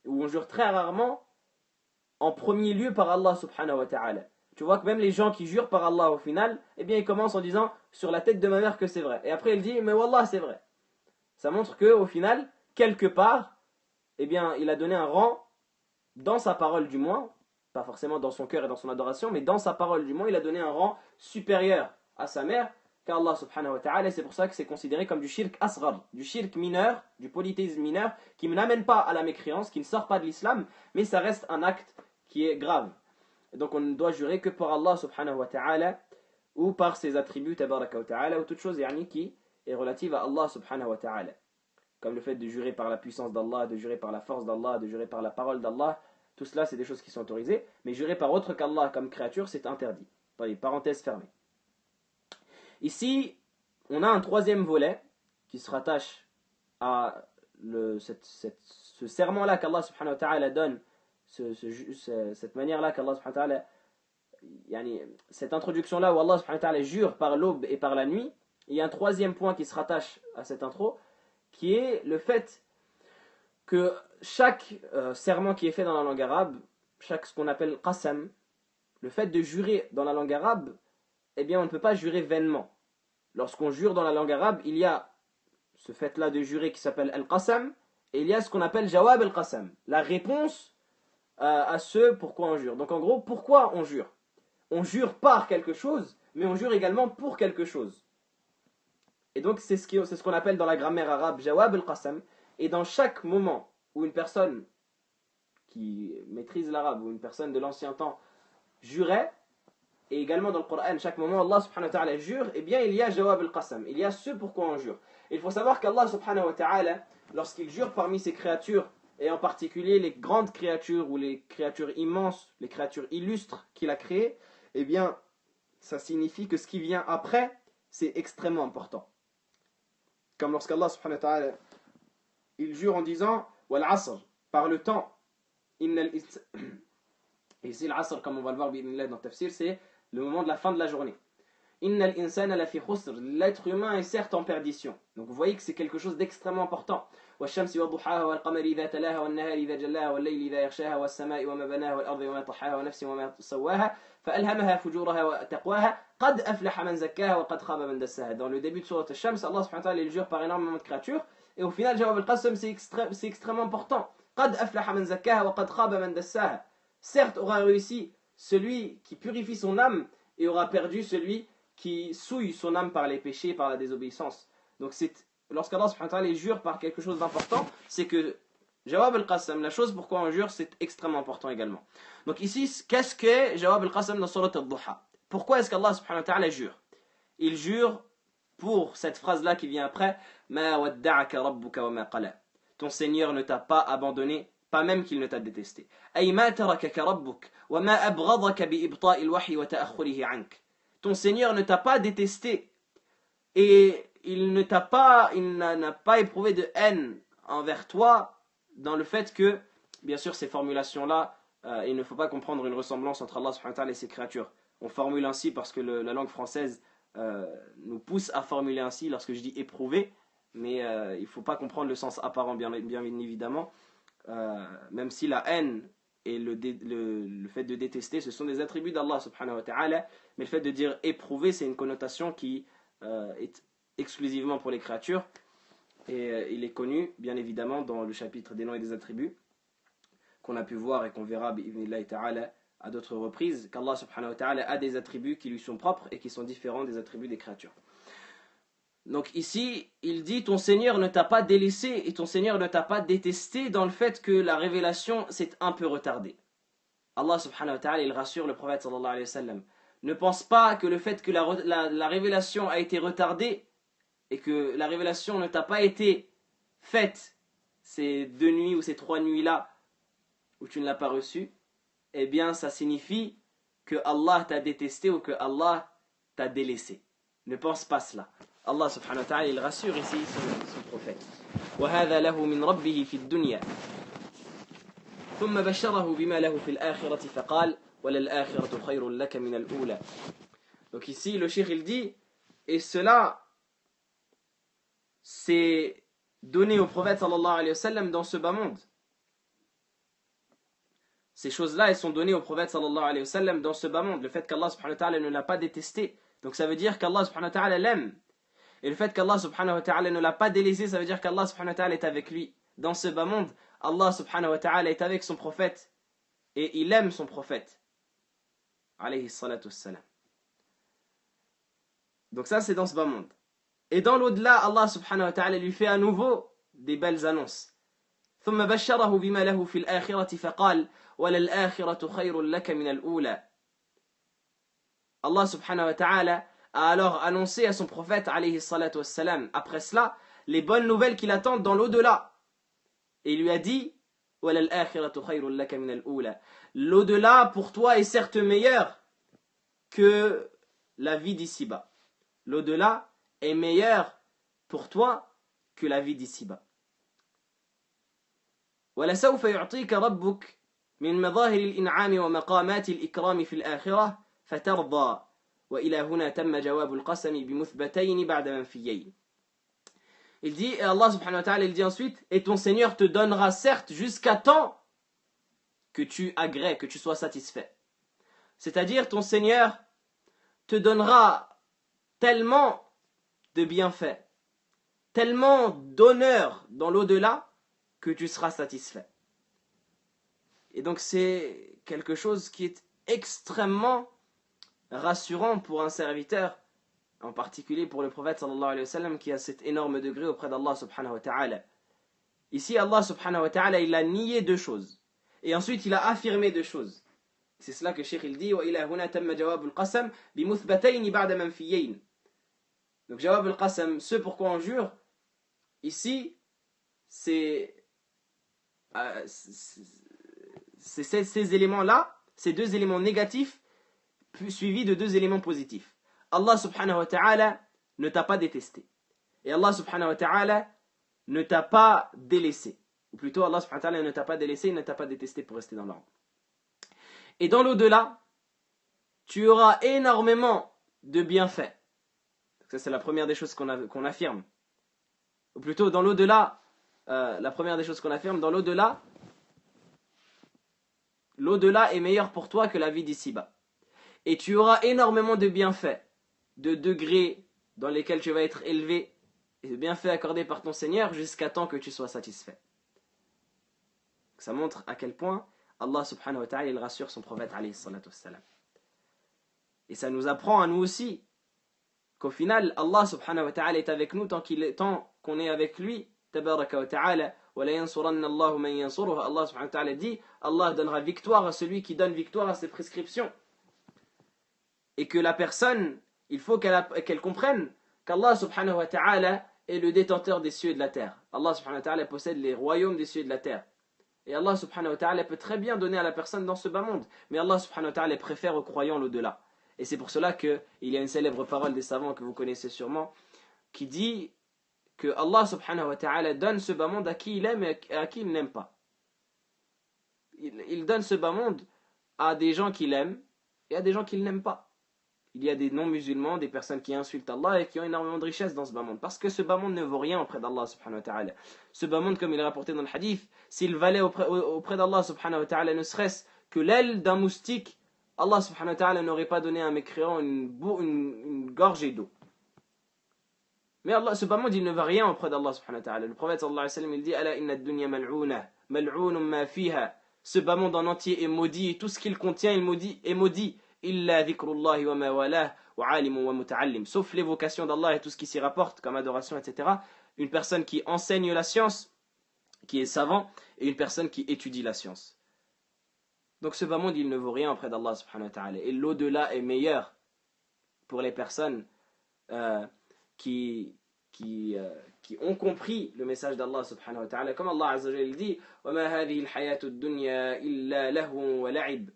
ou on jure très rarement, en premier lieu par Allah subhanahu wa ta'ala. Tu vois que même les gens qui jurent par Allah au final, eh bien ils commencent en disant sur la tête de ma mère que c'est vrai. Et après il dit mais wallah c'est vrai. Ça montre qu'au final, quelque part, eh bien il a donné un rang, dans sa parole du moins, pas forcément dans son cœur et dans son adoration, mais dans sa parole du moins, il a donné un rang supérieur à sa mère qu'Allah subhanahu wa ta'ala. Et c'est pour ça que c'est considéré comme du shirk asghar, du shirk mineur, du polythéisme mineur, qui ne n'amène pas à la mécréance, qui ne sort pas de l'islam, mais ça reste un acte qui est grave. Et donc on ne doit jurer que par Allah subhanahu wa ta'ala, ou par ses attributs tabaraka wa ta'ala, ou toute chose qui est relative à Allah subhanahu wa ta'ala. Comme le fait de jurer par la puissance d'Allah, de jurer par la force d'Allah, de jurer par la parole d'Allah, tout cela c'est des choses qui sont autorisées, mais jurer par autre qu'Allah comme créature c'est interdit. Parenthèse fermée. Ici, on a un troisième volet qui se rattache à ce serment-là qu'Allah subhanahu wa ta'ala donne, cette manière-là qu'Allah subhanahu wa ta'ala, cette introduction-là où Allah subhanahu wa ta'ala jure par l'aube et par la nuit. Il y a un troisième point qui se rattache à cette intro, qui est le fait que chaque serment qui est fait dans la langue arabe, chaque ce qu'on appelle qasam, le fait de jurer dans la langue arabe, eh bien on ne peut pas jurer vainement. Lorsqu'on jure dans la langue arabe, il y a ce fait-là de jurer qui s'appelle al-qasam, et il y a ce qu'on appelle jawab al-qasam, la réponse à ce pourquoi on jure. Donc en gros, pourquoi on jure? On jure par quelque chose, mais on jure également pour quelque chose. Et donc c'est ce qu'on appelle dans la grammaire arabe jawab al-qasam, et dans chaque moment où une personne qui maîtrise l'arabe, ou une personne de l'ancien temps jurait, et également dans le Coran, chaque moment Allah subhanahu wa ta'ala jure, eh bien il y a jawab al-qasam, il y a ce pourquoi on jure. Et il faut savoir qu'Allah subhanahu wa ta'ala, lorsqu'il jure parmi ses créatures, et en particulier les grandes créatures ou les créatures immenses, les créatures illustres qu'il a créées, eh bien ça signifie que ce qui vient après, c'est extrêmement important. Comme lorsqu'Allah subhanahu wa ta'ala, il jure en disant wal asr, par le temps. Et ici l'asr, comme on va le voir dans le tafsir, c'est le moment de la fin de la journée. Innal insana lafi khusr, l'être humain est certes en perdition. Donc vous voyez que c'est quelque chose d'extrêmement important. والشمس وضحاها والقمر إذا تلاها والنهار إذا جلاها والليل إذا يغشاها والسماء وما بناها والأرض وما طحاها ونفس وما سواها فألهمها فجورها وتقواها قد أفلح من زكاها وقد خاب من دساها. Dans le début de sourate Ash-Shams, Allah subhanahu wa ta'ala il jure par énormément de créatures, et au final jawab al-qasam c'est extrêmement important. قد أفلح من زكاها وقد خاب من دساها. Certes aura réussi celui qui purifie son âme, et aura perdu celui qui souille son âme par les péchés, par la désobéissance. Donc lorsqu'Allah subhanahu wa ta'ala jure par quelque chose d'important, c'est que Jawab al-Qasam, la chose pourquoi on jure, c'est extrêmement important également. Donc ici, qu'est-ce que Jawab al-Qasam dans Surat al-Duha? Pourquoi est-ce qu'Allah subhanahu wa ta'ala jure? Il jure pour cette phrase-là qui vient après, Ma wadda'aka rabbuka wa ma qala. Ton Seigneur ne t'a pas abandonné, pas même qu'il ne t'a détesté. Ay ma tarakaka rabbuk wa ma abghadaka bi ibta'il wahyi wa ta'akhurihi ank. Ton Seigneur ne t'a pas détesté et il n'a pas éprouvé de haine envers toi dans le fait que, bien sûr, ces formulations-là, il ne faut pas comprendre une ressemblance entre Allah subhanahu wa ta'ala et ses créatures. On formule ainsi parce que la langue française nous pousse à formuler ainsi lorsque je dis éprouver, mais il ne faut pas comprendre le sens apparent, bien évidemment, même si la haine et le fait de détester, ce sont des attributs d'Allah subhanahu wa ta'ala, mais le fait de dire éprouver, c'est une connotation qui est exclusivement pour les créatures, et il est connu, bien évidemment, dans le chapitre des noms et des attributs, qu'on a pu voir et qu'on verra bi'idhnillahi ta'ala à d'autres reprises, qu'Allah subhanahu wa ta'ala a des attributs qui lui sont propres et qui sont différents des attributs des créatures. Donc ici, il dit ton Seigneur ne t'a pas délaissé et ton Seigneur ne t'a pas détesté dans le fait que la révélation s'est un peu retardée. Allah subhanahu wa ta'ala, il rassure le prophète sallallahu alayhi wa sallam. Ne pense pas que le fait que la révélation a été retardée et que la révélation ne t'a pas été faite ces 2 nuits ou ces 3 nuits-là où tu ne l'as pas reçue, eh bien ça signifie que Allah t'a détesté ou que Allah t'a délaissé. Ne pense pas cela. Allah subhanahu wa ta'ala, il rassure ici son prophète. وَهَذَا لَهُ مِنْ رَبِّهِ فِي الدُّنْيَا ثُمَّ بَشَّرَهُ بِمَا لَهُ فِي الْآخِرَةِ فَقَالَ وَلَلْآخِرَةُ خَيْرٌ لَكَ مِنَ الْأُولَى. Donc ici le cheikh il dit, et cela c'est donné au prophète sallallahu alayhi wa sallam dans ce bas monde. Ces choses-là, elles sont données au prophète sallallahu alayhi wa sallam dans ce bas monde. Le fait qu'Allah subhanahu wa ta'ala ne l'a pas détesté. Donc ça veut dire qu'Allah subhanahu wa ta'ala l'aime. Et le fait qu'Allah subhanahu wa ta'ala ne l'a pas délaissé, ça veut dire qu'Allah subhanahu wa ta'ala est avec lui. Dans ce bas monde, Allah subhanahu wa ta'ala est avec son prophète. Et il aime son prophète. Alayhi salatu wassalam. Donc ça c'est dans ce bas monde. Et dans l'au-delà, Allah subhanahu wa ta'ala lui fait à nouveau des belles annonces. ثم بشره بما له في الآخرة فقال وللآخرة خير لك من الأولى. Allah subhanahu wa ta'ala a alors annoncé à son prophète alayhi salatu wassalam, après cela, les bonnes nouvelles qui l'attendent dans l'au-delà. Et il lui a dit وَلَلْآخِرَةُ خَيْرٌ لَكَ مِنَ الْأُولَى. L'au-delà pour toi est certes meilleur que la vie d'ici-bas. L'au-delà est meilleur pour toi que la vie d'ici-bas. ولسوف يعطيك ربك من مظاهر الإنعام ومقامات الإكرام في الآخرة فترضى وإلى هنا تم جواب القسم بمثبتين بعد منفيين. Il dit, et Allah subhanahu wa ta'ala, il dit ensuite, et ton Seigneur te donnera certes jusqu'à temps que tu agrées, que tu sois satisfait. C'est-à-dire, ton Seigneur te donnera tellement de bienfaits, tellement d'honneur dans l'au-delà, que tu seras satisfait. Et donc c'est quelque chose qui est extrêmement rassurant pour un serviteur, en particulier pour le prophète sallallahu alayhi wa sallam qui a cet énorme degré auprès d'Allah subhanahu wa ta'ala. Ici Allah subhanahu wa ta'ala il a nié 2 choses et ensuite il a affirmé 2 choses. C'est cela que Cheikh il dit wa ila huna tamma jawab al-qasam bi muthbatayn ba'da manfiyayn. Donc jawab al-qasam, ce pourquoi on jure ici c'est ces éléments-là, ces 2 éléments négatifs suivis de 2 éléments positifs. Allah subhanahu wa ta'ala ne t'a pas détesté. Et Allah subhanahu wa ta'ala ne t'a pas délaissé. Ou plutôt Allah subhanahu wa ta'ala ne t'a pas délaissé, il ne t'a pas détesté pour rester dans l'ordre. Et dans l'au-delà, tu auras énormément de bienfaits. Ça c'est la première des choses qu'on affirme. Ou plutôt dans l'au-delà, la première des choses qu'on affirme, dans l'au-delà, l'au-delà est meilleur pour toi que la vie d'ici-bas. Et tu auras énormément de bienfaits, de degrés dans lesquels tu vas être élevé, et de bienfaits accordés par ton Seigneur jusqu'à temps que tu sois satisfait. Ça montre à quel point Allah subhanahu wa ta'ala il rassure son prophète alayhi salatu wassalam. Et ça nous apprend à nous aussi qu'au final Allah subhanahu wa ta'ala est avec nous tant qu'on est avec lui. Tabaraka wa ta'ala, wa la yansuranna Allahu man yansuruhu. Allah subhanahu wa ta'ala dit, Allah donnera victoire à celui qui donne victoire à ses prescriptions. Et que la personne, il faut qu'elle comprenne qu'Allah subhanahu wa ta'ala est le détenteur des cieux et de la terre. Allah subhanahu wa ta'ala possède les royaumes des cieux et de la terre. Et Allah subhanahu wa ta'ala peut très bien donner à la personne dans ce bas monde. Mais Allah subhanahu wa ta'ala préfère aux croyants l'au-delà. Et c'est pour cela qu'il y a une célèbre parole des savants que vous connaissez sûrement, qui dit que Allah subhanahu wa ta'ala donne ce bas monde à qui il aime et à qui il n'aime pas. Il donne ce bas monde à des gens qu'il aime et à des gens qu'il n'aime pas. Il y a des non-musulmans, des personnes qui insultent Allah et qui ont énormément de richesses dans ce bas monde. Parce que ce bas monde ne vaut rien auprès d'Allah subhanahu wa ta'ala. Ce bas monde, comme il est rapporté dans le hadith, s'il valait auprès d'Allah subhanahu wa ta'ala ne serait-ce que l'aile d'un moustique, Allah subhanahu wa ta'ala n'aurait pas donné à un mécréant une gorgée d'eau. Mais Allah, ce bas monde, il ne vaut rien auprès d'Allah subhanahu wa ta'ala. Le prophète sallallahu alayhi wa sallam, il dit Ala inna ad-dunya mal'una, mal'unun ma fiha. Ce bas monde en entier est maudit et tout ce qu'il contient est maudit. Illa dhikrullahi wa ma walah wa alimun wa muta'allim. Sauf l'évocation d'Allah et tout ce qui s'y rapporte comme adoration, etc. Une personne qui enseigne la science, qui est savant, et une personne qui étudie la science. Donc ce bas monde, il ne vaut rien auprès d'Allah subhanahu wa ta'ala. Et l'au-delà est meilleur pour les personnes qui ont compris le message d'Allah subhanahu wa ta'ala. Comme Allah azza wa jalla dit وَمَا هَذِهِ الْحَيَاةُ الدُّنْيَا إِلَّا لَهْوٌ وَلَعِبٌ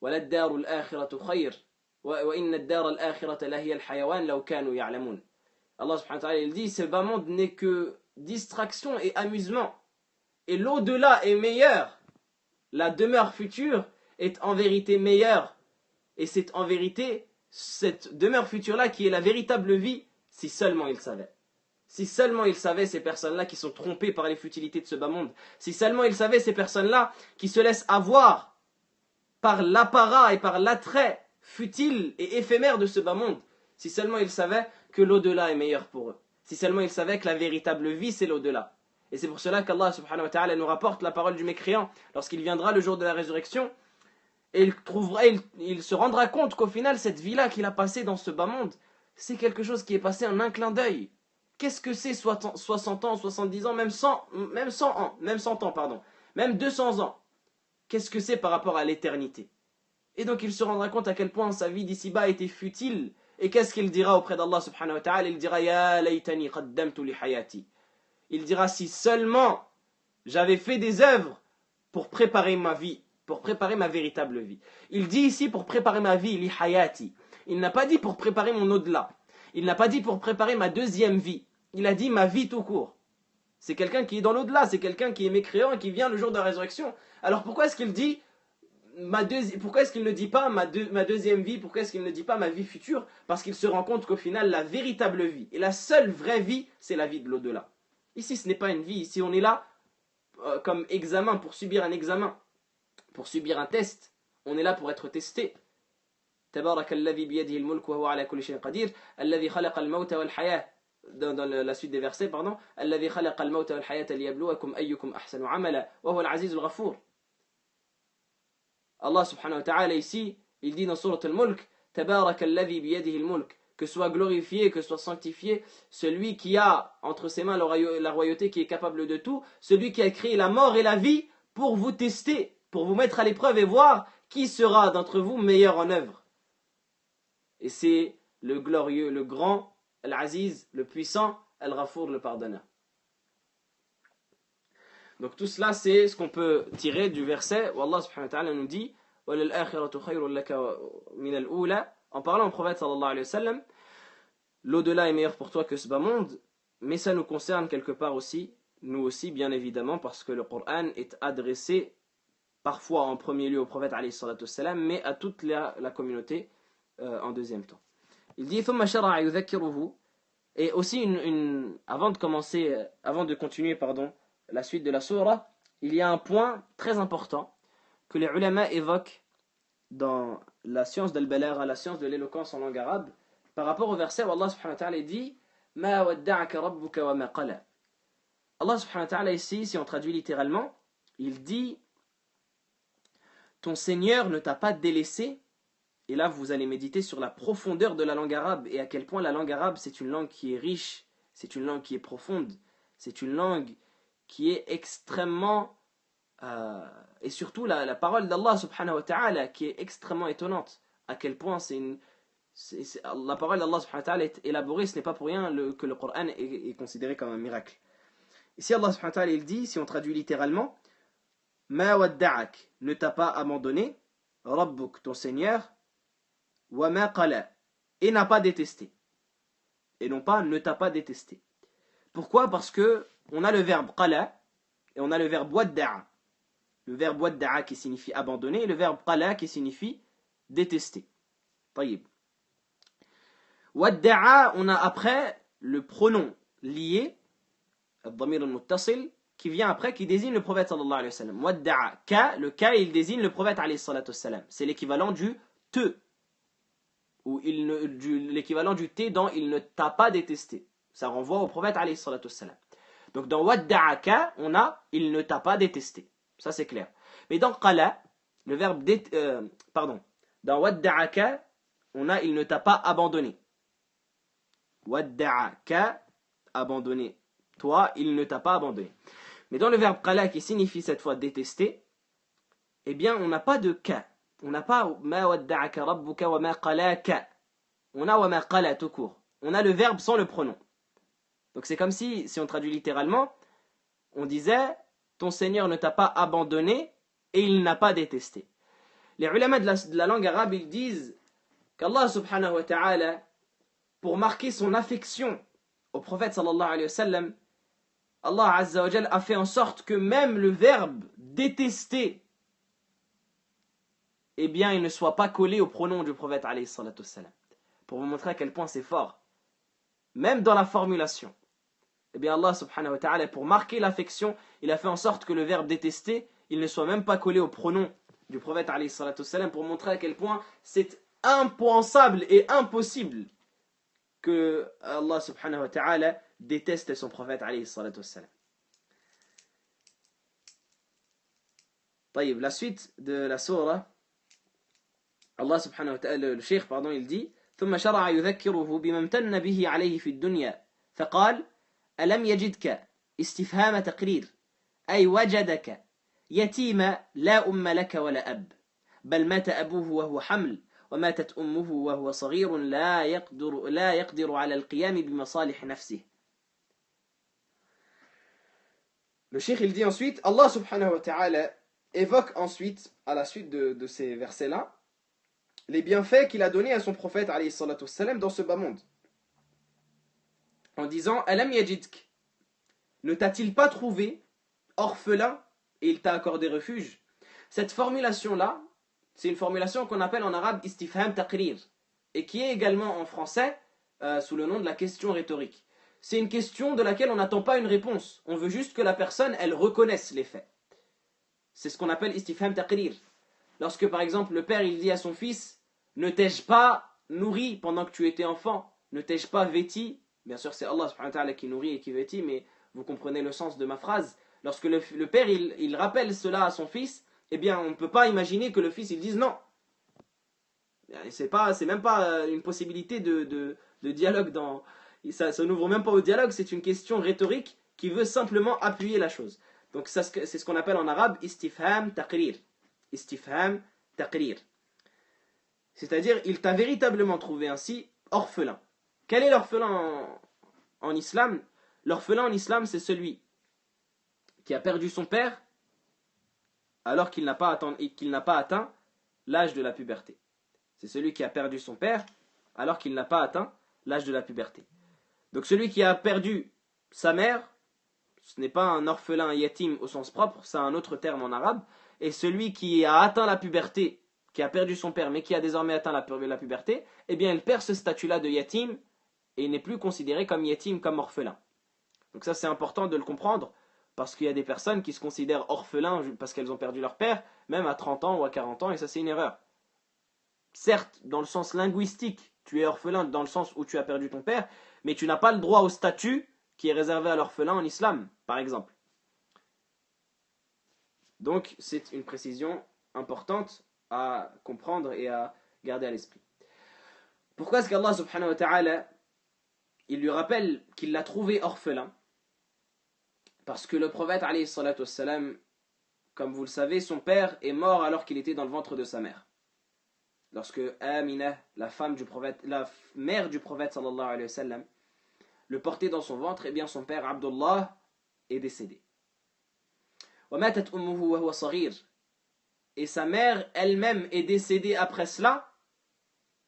وَلَلدَّارُ الْآخِرَةُ خَيْرٌ وَإِنَّ الدَّارَ الْآخِرَةَ لَهِيَ الْحَيَوَانُ لَوْ كَانُوا يَعْلَمُونَ. Allah subhanahu wa ta'ala il dit ce bas monde n'est que distraction et amusement. Et l'au-delà est meilleur. La demeure future est en vérité meilleure. Et c'est en vérité cette demeure future-là qui est la véritable vie, si seulement ils savaient. Si seulement ils savaient ces personnes-là qui sont trompées par les futilités de ce bas monde. Si seulement ils savaient ces personnes-là qui se laissent avoir par l'apparat et par l'attrait futile et éphémère de ce bas monde. Si seulement ils savaient que l'au-delà est meilleur pour eux. Si seulement ils savaient que la véritable vie c'est l'au-delà. Et c'est pour cela qu'Allah subhanahu wa ta'ala nous rapporte la parole du mécréant lorsqu'il viendra le jour de la résurrection. Et il se rendra compte qu'au final, cette vie-là qu'il a passée dans ce bas monde, c'est quelque chose qui est passé en un clin d'œil. Qu'est-ce que c'est 60 ans, 70 ans, même 100 ans, même 100 ans, pardon, même 200 ans. Qu'est-ce que c'est par rapport à l'éternité? Et donc il se rendra compte à quel point sa vie d'ici-bas était futile. Et qu'est-ce qu'il dira auprès d'Allah subhanahu wa ta'ala? Il dira Ya laytani qaddamtu li hayati. Il dira si seulement j'avais fait des œuvres pour préparer ma vie, pour préparer ma véritable vie. Il dit ici pour préparer ma vie, li hayati. Il n'a pas dit pour préparer mon au-delà. Il n'a pas dit pour préparer ma deuxième vie. Il a dit ma vie tout court. C'est quelqu'un qui est dans l'au-delà, c'est quelqu'un qui est mécréant et qui vient le jour de la résurrection. Alors pourquoi est-ce qu'il dit pourquoi est-ce qu'il ne dit pas ma deuxième vie? Pourquoi est-ce qu'il ne dit pas ma vie future? Parce qu'il se rend compte qu'au final, la véritable vie et la seule vraie vie, c'est la vie de l'au-delà. Ici, ce n'est pas une vie. Ici, on est là comme examen, pour subir un examen, pour subir un test. On est là pour être testé. تبارك الذي بيده الملك وهو على كل شيء قدير الذي خلق الموت والحياة dans la suite des versets pardon الذي خلق الموت والحياة ليبلوكم أيكم أحسن عملا وهو العزيز الغفور. Allah subhanahu wa ta'ala ici il dit dans Surat al-Mulk تبارك الذي بيده الملك, que soit glorifié, que soit sanctifié celui qui a entre ses mains la royauté, qui est capable de tout, celui qui a créé la mort et la vie pour vous tester, pour vous mettre à l'épreuve et voir qui sera d'entre vous meilleur en œuvre. Et c'est le glorieux, le grand, Al-Aziz, le puissant, Al-Ghafour, le pardonneur. Donc tout cela, c'est ce qu'on peut tirer du verset où Allah subhanahu wa ta'ala nous dit وَلَلْآخِرَةُ خَيْرٌ لَكَ مِنَ الْأُولَى. En parlant au prophète sallallahu alayhi wa sallam, l'au-delà est meilleur pour toi que ce bas monde, mais ça nous concerne quelque part aussi, nous aussi bien évidemment, parce que le Coran est adressé parfois en premier lieu au prophète alayhi salatu wassalam, mais à toute la communauté en deuxième temps. Il dit ثم شرع يذكره. Et aussi avant de continuer la suite de la sourate, il y a un point très important que les ulama évoquent dans la science d'al-balagha, la science de l'éloquence en langue arabe, par rapport au verset où Allah subhanahu wa ta'ala dit ما ودعك ربك وما قلى. Allah subhanahu wa ta'ala ici, si on traduit littéralement, il dit ton Seigneur ne t'a pas délaissé. Et là, vous allez méditer sur la profondeur de la langue arabe et à quel point la langue arabe, c'est une langue qui est riche, c'est une langue qui est profonde, c'est une langue qui est extrêmement... et surtout la parole d'Allah subhanahu wa ta'ala qui est extrêmement étonnante. À quel point la parole d'Allah subhanahu wa ta'ala est élaborée, ce n'est pas pour rien que le Coran est considéré comme un miracle. Ici, Allah subhanahu wa ta'ala, il dit, si on traduit littéralement, Ma wadda'ak, ne t'a pas abandonné, Rabbuk, ton Seigneur, wa ma qala, et n'a pas détesté. Et non pas ne t'a pas détesté. Pourquoi? Parce que on a le verbe qala et on a le verbe wadda'a. Le verbe wadda'a qui signifie abandonner et le verbe qala qui signifie détester. طيب. Wadda'a, on a après le pronom lié, الضمير المتصل, qui vient après, qui désigne le prophète sallallahu alayhi wa sallam. Wadda'a, ka, le ka, il désigne le prophète alayhi salatu wa sallam. C'est l'équivalent du te, ou l'équivalent du te dans il ne t'a pas détesté. Ça renvoie au prophète alayhi salatu wa sallam. Donc dans wadda'a ka, on a il ne t'a pas détesté. Ça c'est clair. Mais dans qala, le verbe dans wadda'a ka, on a il ne t'a pas abandonné. Wadda'aka, abandonné. Toi, il ne t'a pas abandonné. Mais dans le verbe qala qui signifie cette fois détester, eh bien, on n'a pas de ka. On n'a pas ma wadda'aka rabbuka wa ma qalaka. On a wa ma qala tout court. On a le verbe sans le pronom. Donc c'est comme si on traduit littéralement, on disait ton Seigneur ne t'a pas abandonné et il n'a pas détesté. Les ulama de la langue arabe, ils disent qu'Allah subhanahu wa ta'ala, pour marquer son affection au prophète sallallahu alayhi wa sallam, Allah azza wa jal a fait en sorte que même le verbe détester, eh bien, il ne soit pas collé au pronom du prophète alayhi salatu wa sallam. Pour vous montrer à quel point c'est fort. Même dans la formulation. Eh bien, Allah subhanahu wa ta'ala, pour marquer l'affection, il a fait en sorte que le verbe détester, il ne soit même pas collé au pronom du prophète alayhi salatu wa sallam, pour montrer à quel point c'est impensable et impossible que Allah subhanahu wa ta'ala déteste son prophète alayhi salatu wassalam. طيب, la suite de la surah, Allah subhanahu wa ta'ala, le cheikh, pardon, il dit ثم شرع يذكره بما امتن به عليه في الدنيا فقال ألم يجدك استفهام تقرير أي وجدك يتيما لا أم لك ولا أب بل مات أبوه وهو حمل وماتت أمه وهو صغير لا يقدر على القيام بمصالح نفسه. Le cheikh il dit ensuite, Allah subhanahu wa ta'ala évoque ensuite, à la suite de ces versets-là, les bienfaits qu'il a donnés à son prophète alayhi salatu wassalam dans ce bas monde. En disant, Alam yajidk, ne t'a-t-il pas trouvé orphelin et il t'a accordé refuge? Cette formulation-là, c'est une formulation qu'on appelle en arabe istifham taqrir et qui est également en français sous le nom de la question rhétorique. C'est une question de laquelle on n'attend pas une réponse. On veut juste que la personne, elle reconnaisse les faits. C'est ce qu'on appelle istifham taqrir. Lorsque par exemple le père il dit à son fils, ne t'ai-je pas nourri pendant que tu étais enfant? Ne t'ai-je pas vêti? Bien sûr c'est Allah subhanahu wa ta'ala qui nourrit et qui vêtit, mais vous comprenez le sens de ma phrase. Lorsque le père il rappelle cela à son fils, eh bien on ne peut pas imaginer que le fils il dise non. C'est même pas une possibilité de dialogue ça n'ouvre même pas au dialogue, c'est une question rhétorique qui veut simplement appuyer la chose. Donc c'est ce qu'on appelle en arabe istifham taqrir. Istifham taqrir. C'est-à-dire, il t'a véritablement trouvé ainsi orphelin. Quel est l'orphelin en islam? L'orphelin en islam, c'est celui qui a perdu son père alors qu'il n'a pas atteint l'âge de la puberté. C'est celui qui a perdu son père alors qu'il n'a pas atteint l'âge de la puberté. Donc celui qui a perdu sa mère, ce n'est pas un orphelin yatim au sens propre, c'est un autre terme en arabe. Et celui qui a atteint la puberté, qui a perdu son père, mais qui a désormais atteint la puberté, eh bien il perd ce statut-là de yatim et il n'est plus considéré comme yatim, comme orphelin. Donc ça c'est important de le comprendre, parce qu'il y a des personnes qui se considèrent orphelins parce qu'elles ont perdu leur père, même à 30 ans ou à 40 ans, et ça c'est une erreur. Certes, dans le sens linguistique, tu es orphelin dans le sens où tu as perdu ton père, mais tu n'as pas le droit au statut qui est réservé à l'orphelin en islam, par exemple. Donc, c'est une précision importante à comprendre et à garder à l'esprit. Pourquoi est-ce qu'Allah subhanahu wa ta'ala, il lui rappelle qu'il l'a trouvé orphelin? Parce que le prophète alayhi salatu wassalam, comme vous le savez, son père est mort alors qu'il était dans le ventre de sa mère. Lorsque Amina, la mère du prophète sallallahu alayhi wa sallam, le portait dans son ventre, eh bien son père Abdullah est décédé. Et sa mère elle-même est décédée après cela,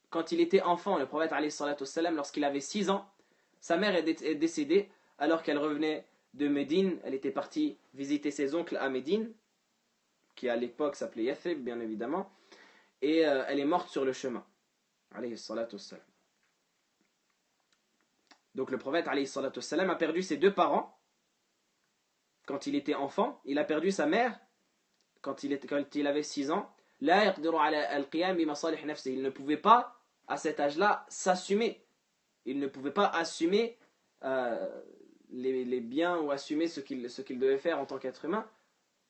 quand il était enfant. Le prophète alayhi salatu wassalam, lorsqu'il avait 6 ans, sa mère est décédée alors qu'elle revenait de Médine. Elle était partie visiter ses oncles à Médine, qui à l'époque s'appelait Yathrib, bien évidemment, et elle est morte sur le chemin. Alayhi salatu wassalam. Donc le prophète alayhi salatu wassalam a perdu ses deux parents quand il était enfant. Il a perdu sa mère quand il avait 6 ans. Il ne pouvait pas, à cet âge-là, s'assumer. Il ne pouvait pas assumer les biens ou assumer ce qu'il devait faire en tant qu'être humain.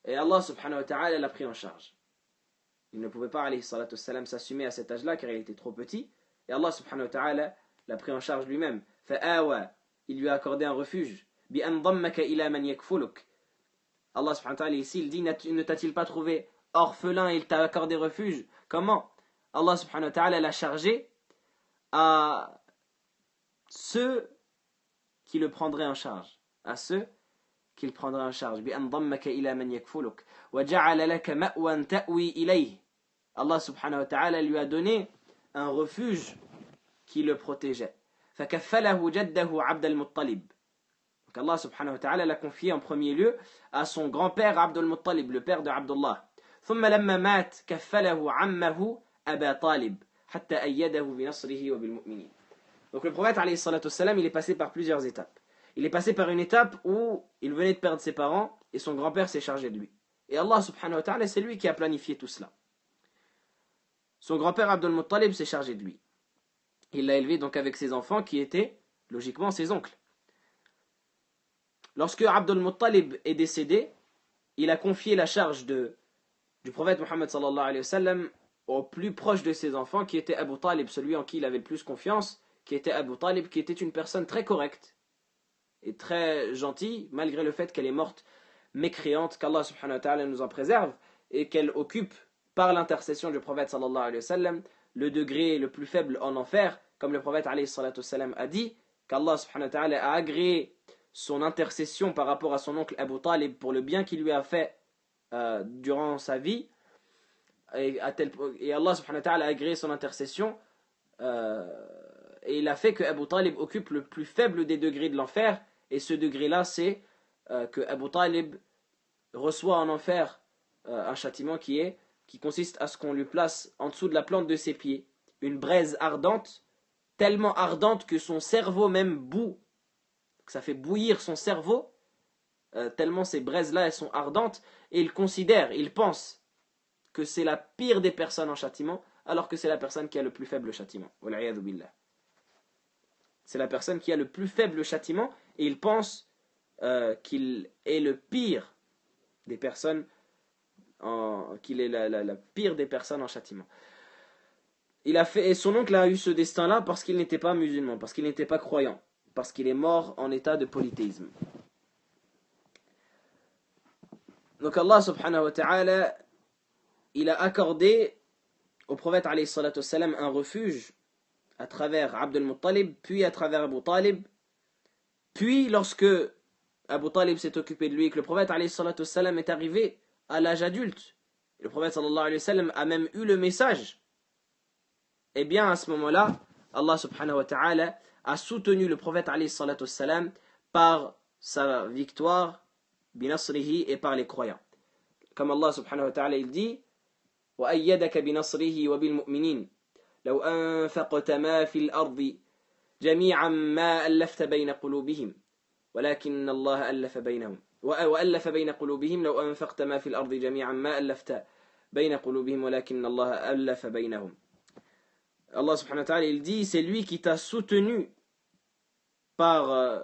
Et Allah subhanahu wa ta'ala l'a pris en charge. Il ne pouvait pas, alayhi salatu wassalam, s'assumer à cet âge-là car il était trop petit. Et Allah subhanahu wa ta'ala l'a pris en charge lui-même. Il lui a accordé un refuge. Allah subhanahu wa ta'ala ici, il dit, ne t'a-t-il pas trouvé orphelin et il t'a accordé refuge? Comment? Allah subhanahu wa ta'ala l'a chargé à ceux qui le prendraient en charge. À ceux qu'il prendrait en charge. Allah subhanahu wa ta'ala lui a donné un refuge qui le protégeait. فكفله جده عبد المطلب. Donc Allah subhanahu wa ta'ala l'a confié en premier lieu à son grand-père Abd al-Muttalib, le père de Abdullah. ثم لما مات كفله عمه أبا طالب حتى أيده بنصره وبالمؤمنين. Donc le prophète alayhi salatu wassalam, il est passé par plusieurs étapes. Il est passé par une étape où il venait de perdre ses parents et son grand-père s'est chargé de lui. Et Allah subhanahu wa ta'ala, c'est lui qui a planifié tout cela. Son grand-père Abd al-Muttalib s'est chargé de lui. Il l'a élevé donc avec ses enfants qui étaient logiquement ses oncles. Lorsque Abd al-Muttalib est décédé, il a confié la charge du prophète Muhammad sallallahu alayhi wa sallam au plus proche de ses enfants qui était Abu Talib, celui en qui il avait le plus confiance, qui était Abu Talib, qui était une personne très correcte et très gentille, malgré le fait qu'elle est morte mécréante, qu'Allah subhanahu wa ta'ala nous en préserve, et qu'elle occupe, par l'intercession du prophète sallallahu alayhi wa sallam, le degré le plus faible en enfer, comme le prophète alayhi salatu wa sallam a dit, qu'Allah subhanahu wa ta'ala a agréé son intercession par rapport à son oncle Abu Talib pour le bien qu'il lui a fait durant sa vie, et Allah subhanahu wa ta'ala a agréé son intercession, et il a fait que Abu Talib occupe le plus faible des degrés de l'enfer, et ce degré-là, c'est que Abu Talib reçoit en enfer un châtiment qui consiste à ce qu'on lui place en dessous de la plante de ses pieds une braise ardente, tellement ardente que son cerveau même bout, que ça fait bouillir son cerveau, tellement ces braises-là elles sont ardentes, et il pense que c'est la pire des personnes en châtiment, alors que c'est la personne qui a le plus faible châtiment. Wal'iyadhu billah. C'est la personne qui a le plus faible châtiment, et il pense qu'il est le pire des personnes, qu'il est la pire des personnes en châtiment. Et son oncle a eu ce destin-là parce qu'il n'était pas musulman, parce qu'il n'était pas croyant, parce qu'il est mort en état de polythéisme. Donc Allah subhanahu wa ta'ala, il a accordé au prophète alayhi salatu wassalam un refuge à travers Abd al-Muttalib, puis à travers Abu Talib, puis lorsque Abu Talib s'est occupé de lui et que le prophète alayhi salatu wassalam est arrivé à l'âge adulte, le prophète sallallahu alayhi wa sallam a même eu le message, et bien à ce moment-là, Allah subhanahu wa ta'ala a soutenu le prophète alayhi salatu wassalam par sa victoire, binasrihi, et par les croyants. Comme Allah subhanahu wa ta'ala il dit, وَأَيَّدَكَ بِنَصْرِهِ وَبِالْمُؤْمِنِينَ لو أنفقت ما في الأرض جميعا ما ألفت بين قلوبهم ولكن الله ألف بينهم وألف بين قلوبهم لو أنفقت ما في الأرض جميعا ما ألفت بين قلوبهم ولكن الله ألف بينهم. Allah subhanahu wa ta'ala il dit, c'est lui qui t'a soutenu par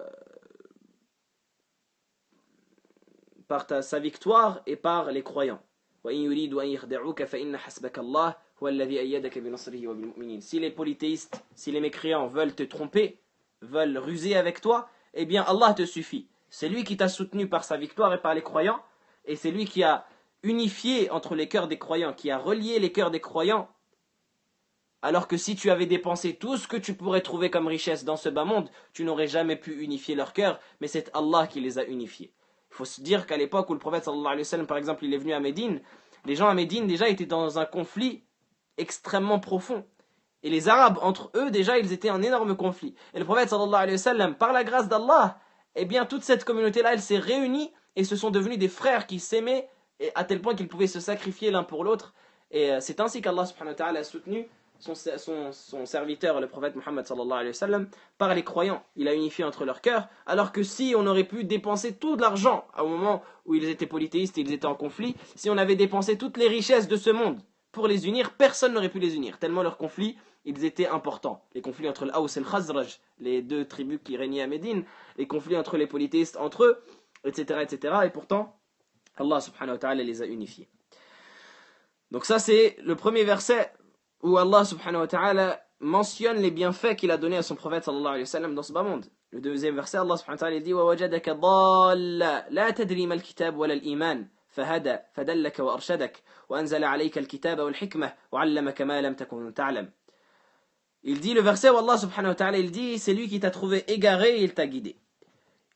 sa victoire et par les croyants. وإن يريدوا أن يخدعوك فإن حسبك الله هو الذي أيدك بنصره وبالمؤمنين. Si les polythéistes, si les mécréants veulent te tromper, veulent ruser avec toi, eh bien Allah te suffit. C'est lui qui t'a soutenu par sa victoire et par les croyants, et c'est lui qui a unifié entre les cœurs des croyants, qui a relié les cœurs des croyants, alors que si tu avais dépensé tout ce que tu pourrais trouver comme richesse dans ce bas monde, tu n'aurais jamais pu unifier leurs cœurs, mais c'est Allah qui les a unifiés. Il faut se dire qu'à l'époque où le prophète sallallahu alayhi wa sallam, par exemple, il est venu à Médine, les gens à Médine déjà étaient dans un conflit extrêmement profond. Et les Arabes, entre eux, déjà, ils étaient en énorme conflit. Et le prophète sallallahu alayhi wa sallam, par la grâce d'Allah, eh bien toute cette communauté-là, elle s'est réunie et se sont devenus des frères qui s'aimaient à tel point qu'ils pouvaient se sacrifier l'un pour l'autre. Et c'est ainsi qu'Allah subhanahu wa ta'ala a soutenu son serviteur, le prophète Muhammad sallallahu alayhi wa sallam, par les croyants. Il a unifié entre leurs cœurs, alors que si on aurait pu dépenser tout de l'argent au moment où ils étaient polythéistes et ils étaient en conflit, si on avait dépensé toutes les richesses de ce monde pour les unir, personne n'aurait pu les unir, tellement leurs conflits, ils étaient importants. Les conflits entre l'Aws et le Khazraj, les deux tribus qui régnaient à Médine, les conflits entre les polythéistes entre eux, etc., etc. Et pourtant, Allah subhanahu wa ta'ala les a unifiés. Donc ça c'est le premier verset où Allah subhanahu wa ta'ala mentionne les bienfaits qu'il a donnés à son prophète sallallahu alayhi wa sallam dans ce bas monde. Le deuxième verset, Allah subhanahu wa ta'ala dit وَوَجَدَكَ ضَالًّا لَا تَدْرِي مَا الْكِتَابُ وَلَا الْإِيمَانُ فَهَدَى فَدَلَّكَ وَأَرْشَدَكَ وَأَنزَلَ عَلَيْكَ الْكِتَابَ وَالْحِكْمَةَ وَعَلَّمَكَ مَا لَمْ تَكُنْ تَعْلَمُ. Il dit, le verset où Allah subhanahu wa ta'ala il dit, c'est lui qui t'a trouvé égaré et il t'a guidé.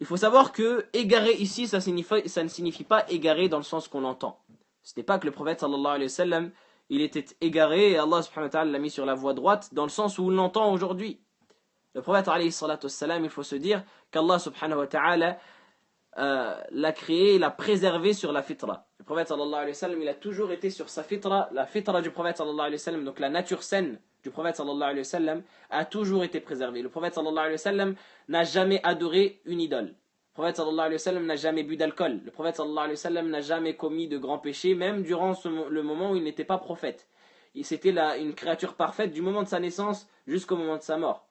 Il faut savoir que égaré ici, ça ne signifie pas égaré dans le sens qu'on entend. Ce n'est pas que le prophète sallallahu alayhi wa sallam il était égaré et Allah subhanahu wa ta'ala l'a mis sur la voie droite dans le sens où on l'entend aujourd'hui. Le prophète alayhi salatu wassalam, il faut se dire qu'Allah subhanahu wa ta'ala l'a créé, l'a préservé sur la fitra. Le prophète sallallahu alayhi wa sallam, il a toujours été sur sa fitra, la fitra du prophète sallallahu alayhi wa sallam, donc la nature saine du prophète sallallahu alayhi wa sallam a toujours été préservée. Le prophète sallallahu alayhi wa sallam n'a jamais adoré une idole. Le prophète sallallahu alayhi wa sallam n'a jamais bu d'alcool. Le prophète sallallahu alayhi wa sallam n'a jamais commis de grands péchés, même durant le moment où il n'était pas prophète. C'était une créature parfaite du moment de sa naissance jusqu'au moment de sa mort.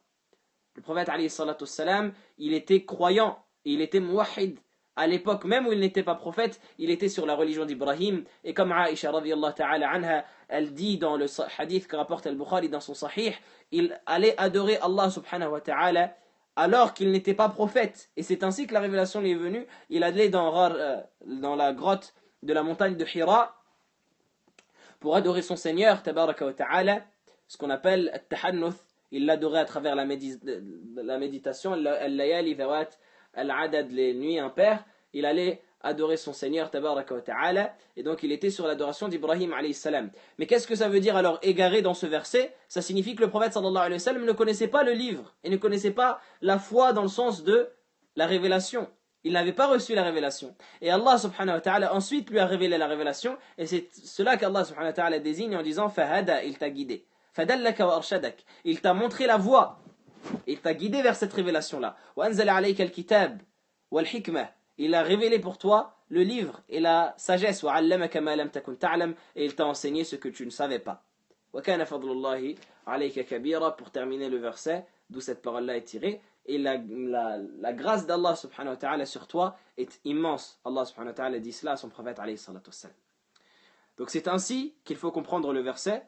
Le prophète alayhi salatu wassalam, il était croyant, il était muwahhid. À l'époque même où il n'était pas prophète, il était sur la religion d'Ibrahim. Et comme Aïcha radiyallahu ta'ala anha, elle dit dans le hadith que rapporte Al-Bukhari dans son sahih, il allait adorer Allah subhanahu wa ta'ala alors qu'il n'était pas prophète. Et c'est ainsi que la révélation lui est venue. Il allait dans la grotte de la montagne de Hira pour adorer son Seigneur, tabaraka wa ta'ala, ce qu'on appelle al-tahannuth. Il l'adorait à travers la méditation, al-layali dhawat al-adad, les nuits impaires. Il allait adorer son Seigneur, tabaraka wa ta'ala, et donc il était sur l'adoration d'Ibrahim alayhi salam. Mais qu'est-ce que ça veut dire alors égaré dans ce verset? Ça signifie que le prophète sallallahu alayhi wa sallam ne connaissait pas le livre, et ne connaissait pas la foi dans le sens de la révélation. Il n'avait pas reçu la révélation. Et Allah subhanahu wa ta'ala ensuite lui a révélé la révélation, et c'est cela qu'Allah subhanahu wa ta'ala désigne en disant Fahada, il t'a guidé. Fadallaka wa arshadak, il t'a montré la voie, il t'a guidé vers cette révélation-là. Wa anzala alayka al-kitab wal hikmah, il a révélé pour toi le livre et la sagesse. Wa allamaka ma lam takun ta'lam, et il t'a enseigné ce que tu ne savais pas. Wa kana fadlullahi alayka kabira, pour terminer le verset d'où cette parole-là est tirée. Et la grâce d'Allah subhanahu wa ta'ala sur toi est immense. Allah subhanahu wa ta'ala dit cela à son prophète alayhi salatu wassalam. Donc c'est ainsi qu'il faut comprendre le verset.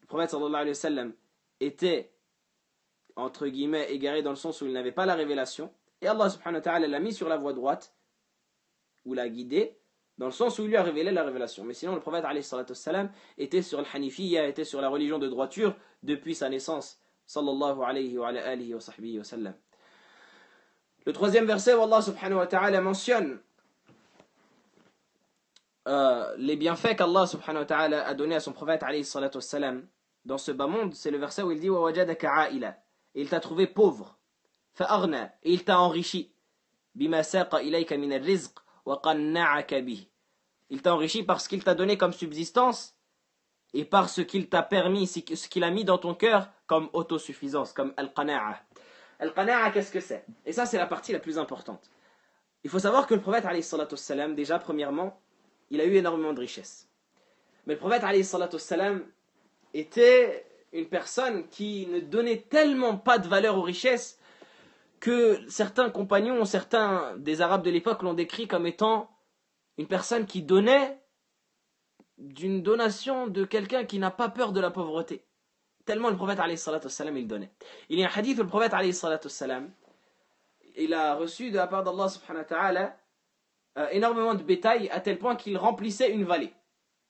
Le prophète sallallahu alayhi wa sallam était entre guillemets égaré dans le sens où il n'avait pas la révélation, et Allah subhanahu wa ta'ala l'a mis sur la voie droite ou l'a guidé dans le sens où il lui a révélé la révélation. Mais sinon le prophète alayhi salatu wassalam était sur le hanifiyya, était sur la religion de droiture depuis sa naissance, sallallahu alayhi wa alihi wa sahbihi wa sallam. Le troisième verset où Allah subhanahu wa ta'ala mentionne les bienfaits qu'Allah subhanahu wa ta'ala a donné à son prophète alayhi salatu wassalam dans ce bas monde, c'est le verset où il dit وَوَجَدَكَ عَائِلًا, et il t'a trouvé pauvre, فَأَغْنَى, et il t'a enrichi, بِمَا سَاقَ إِلَيْكَ مِنَ الرِّزْقِ وَقَنَّعَكَ بِهِ, il t'a enrichi parce qu'il t'a donné comme subsistance et par ce qu'il t'a permis, ce qu'il a mis dans ton cœur comme autosuffisance, comme al-qana'a. Al-qana'a, qu'est-ce que c'est? Et ça, c'est la partie la plus importante. Il faut savoir que le prophète alayhi salatu wassalam, déjà premièrement, il a eu énormément de richesses. Mais le prophète alayhi salatu wassalam était une personne qui ne donnait tellement pas de valeur aux richesses que certains compagnons, certains des Arabes de l'époque l'ont décrit comme étant une personne qui donnait d'une donation de quelqu'un qui n'a pas peur de la pauvreté. Tellement le prophète alayhi salatu wassalam il donnait. Il y a un hadith où le prophète alayhi salatu wassalam il a reçu de la part d'Allah subhanahu wa ta'ala énormément de bétail à tel point qu'il remplissait une vallée.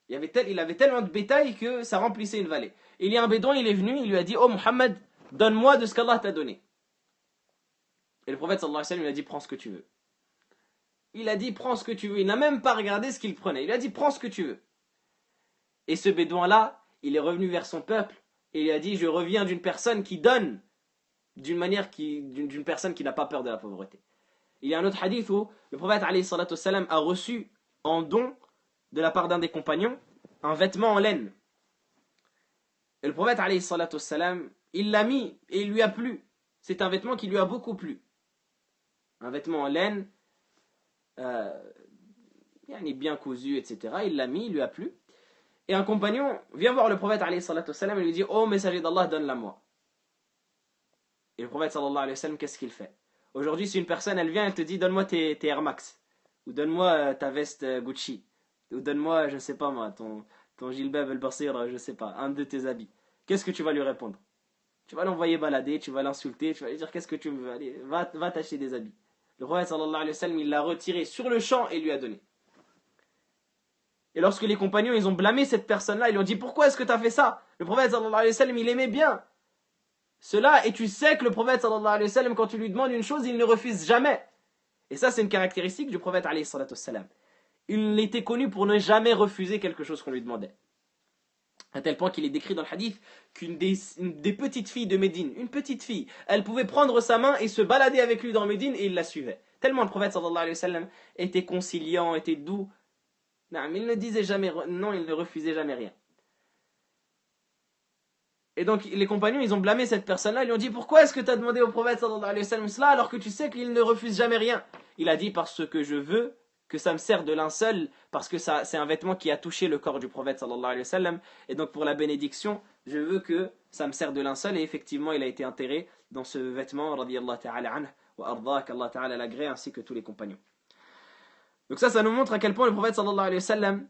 Il avait tellement de bétail que ça remplissait une vallée. Il y a un bédouin, il est venu, il lui a dit Oh Muhammad, donne-moi de ce qu'Allah t'a donné. Et le prophète sallallahu alayhi wa sallam lui a dit Prends ce que tu veux. Il a dit Prends ce que tu veux. Il n'a même pas regardé ce qu'il prenait. Il a dit Prends ce que tu veux. Et ce bédouin-là, il est revenu vers son peuple et il a dit Je reviens d'une personne qui donne d'une personne qui n'a pas peur de la pauvreté. Il y a un autre hadith où le prophète alayhi salatu wassalam a reçu en don de la part d'un des compagnons un vêtement en laine. Et le prophète alayhi salatu wassalam, il l'a mis et il lui a plu. C'est un vêtement qui lui a beaucoup plu. Un vêtement en laine, bien cousu, etc. Il l'a mis, il lui a plu. Et un compagnon vient voir le prophète alayhi salatu wassalam et lui dit: oh messager d'Allah, donne-la moi. Et le prophète sallallahu alayhi wa sallam, qu'est-ce qu'il fait? Aujourd'hui, si une personne elle vient, elle te dit: donne-moi tes Air Max, ou donne-moi ta veste Gucci, ou donne-moi, je sais pas moi, ton Jilbab al-Basir, je sais pas, un de tes habits. Qu'est-ce que tu vas lui répondre? Tu vas l'envoyer balader, tu vas l'insulter, tu vas lui dire: qu'est-ce que tu veux? Allez, va t'acheter des habits. Le prophète sallallahu alayhi wa sallam, il l'a retiré sur le champ et lui a donné. Et lorsque les compagnons ils ont blâmé cette personne-là, ils lui ont dit: pourquoi est-ce que tu as fait ça? Le prophète sallallahu alayhi wa sallam, il aimait bien cela, et tu sais que le prophète sallallahu alayhi wa sallam, quand tu lui demandes une chose, il ne refuse jamais. Et ça, c'est une caractéristique du prophète alayhi salatu wassalam. Il était connu pour ne jamais refuser quelque chose qu'on lui demandait. À tel point qu'il est décrit dans le hadith qu'une des petites filles de Médine, une petite fille, elle pouvait prendre sa main et se balader avec lui dans Médine et il la suivait. Tellement le prophète sallallahu alayhi wa sallam était conciliant, était doux. Non, mais il ne disait jamais non, il ne refusait jamais rien. Et donc les compagnons ils ont blâmé cette personne-là, ils lui ont dit: pourquoi est-ce que tu as demandé au prophète sallallahu alayhi wa sallam cela alors que tu sais qu'il ne refuse jamais rien? Il a dit: parce que je veux que ça me sert de linceul, parce que ça, c'est un vêtement qui a touché le corps du prophète sallallahu alayhi wa sallam, et donc pour la bénédiction, je veux que ça me sert de linceul. Et effectivement il a été enterré dans ce vêtement, radiyallahu ta'ala anhu, wa arda, qu'Allah ta'ala l'agrée, ainsi que tous les compagnons. Donc ça nous montre à quel point le prophète sallallahu alayhi wa sallam,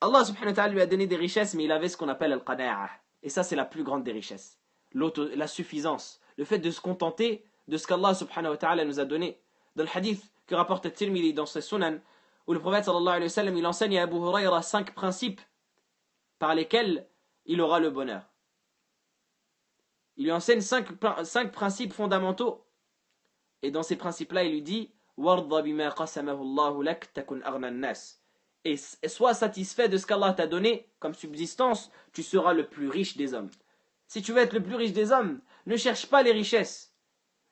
Allah subhanahu wa ta'ala lui a donné des richesses, mais il avait ce qu'on appelle al-qana'a. Et ça, c'est la plus grande des richesses. La suffisance. Le fait de se contenter de ce qu'Allah subhanahu wa ta'ala nous a donné. Dans le hadith que rapporte At-Tirmidhi dans ses sunan, où le prophète sallallahu alayhi wa sallam, il enseigne à Abu Hurayra 5 principes par lesquels il aura le bonheur. Il lui enseigne 5 principes fondamentaux. Et dans ces principes-là, il lui dit: Warda bima qasamahu Allahu lak takun aghna an-nas. Et sois satisfait de ce qu'Allah t'a donné comme subsistance, tu seras le plus riche des hommes. Si tu veux être le plus riche des hommes, ne cherche pas les richesses.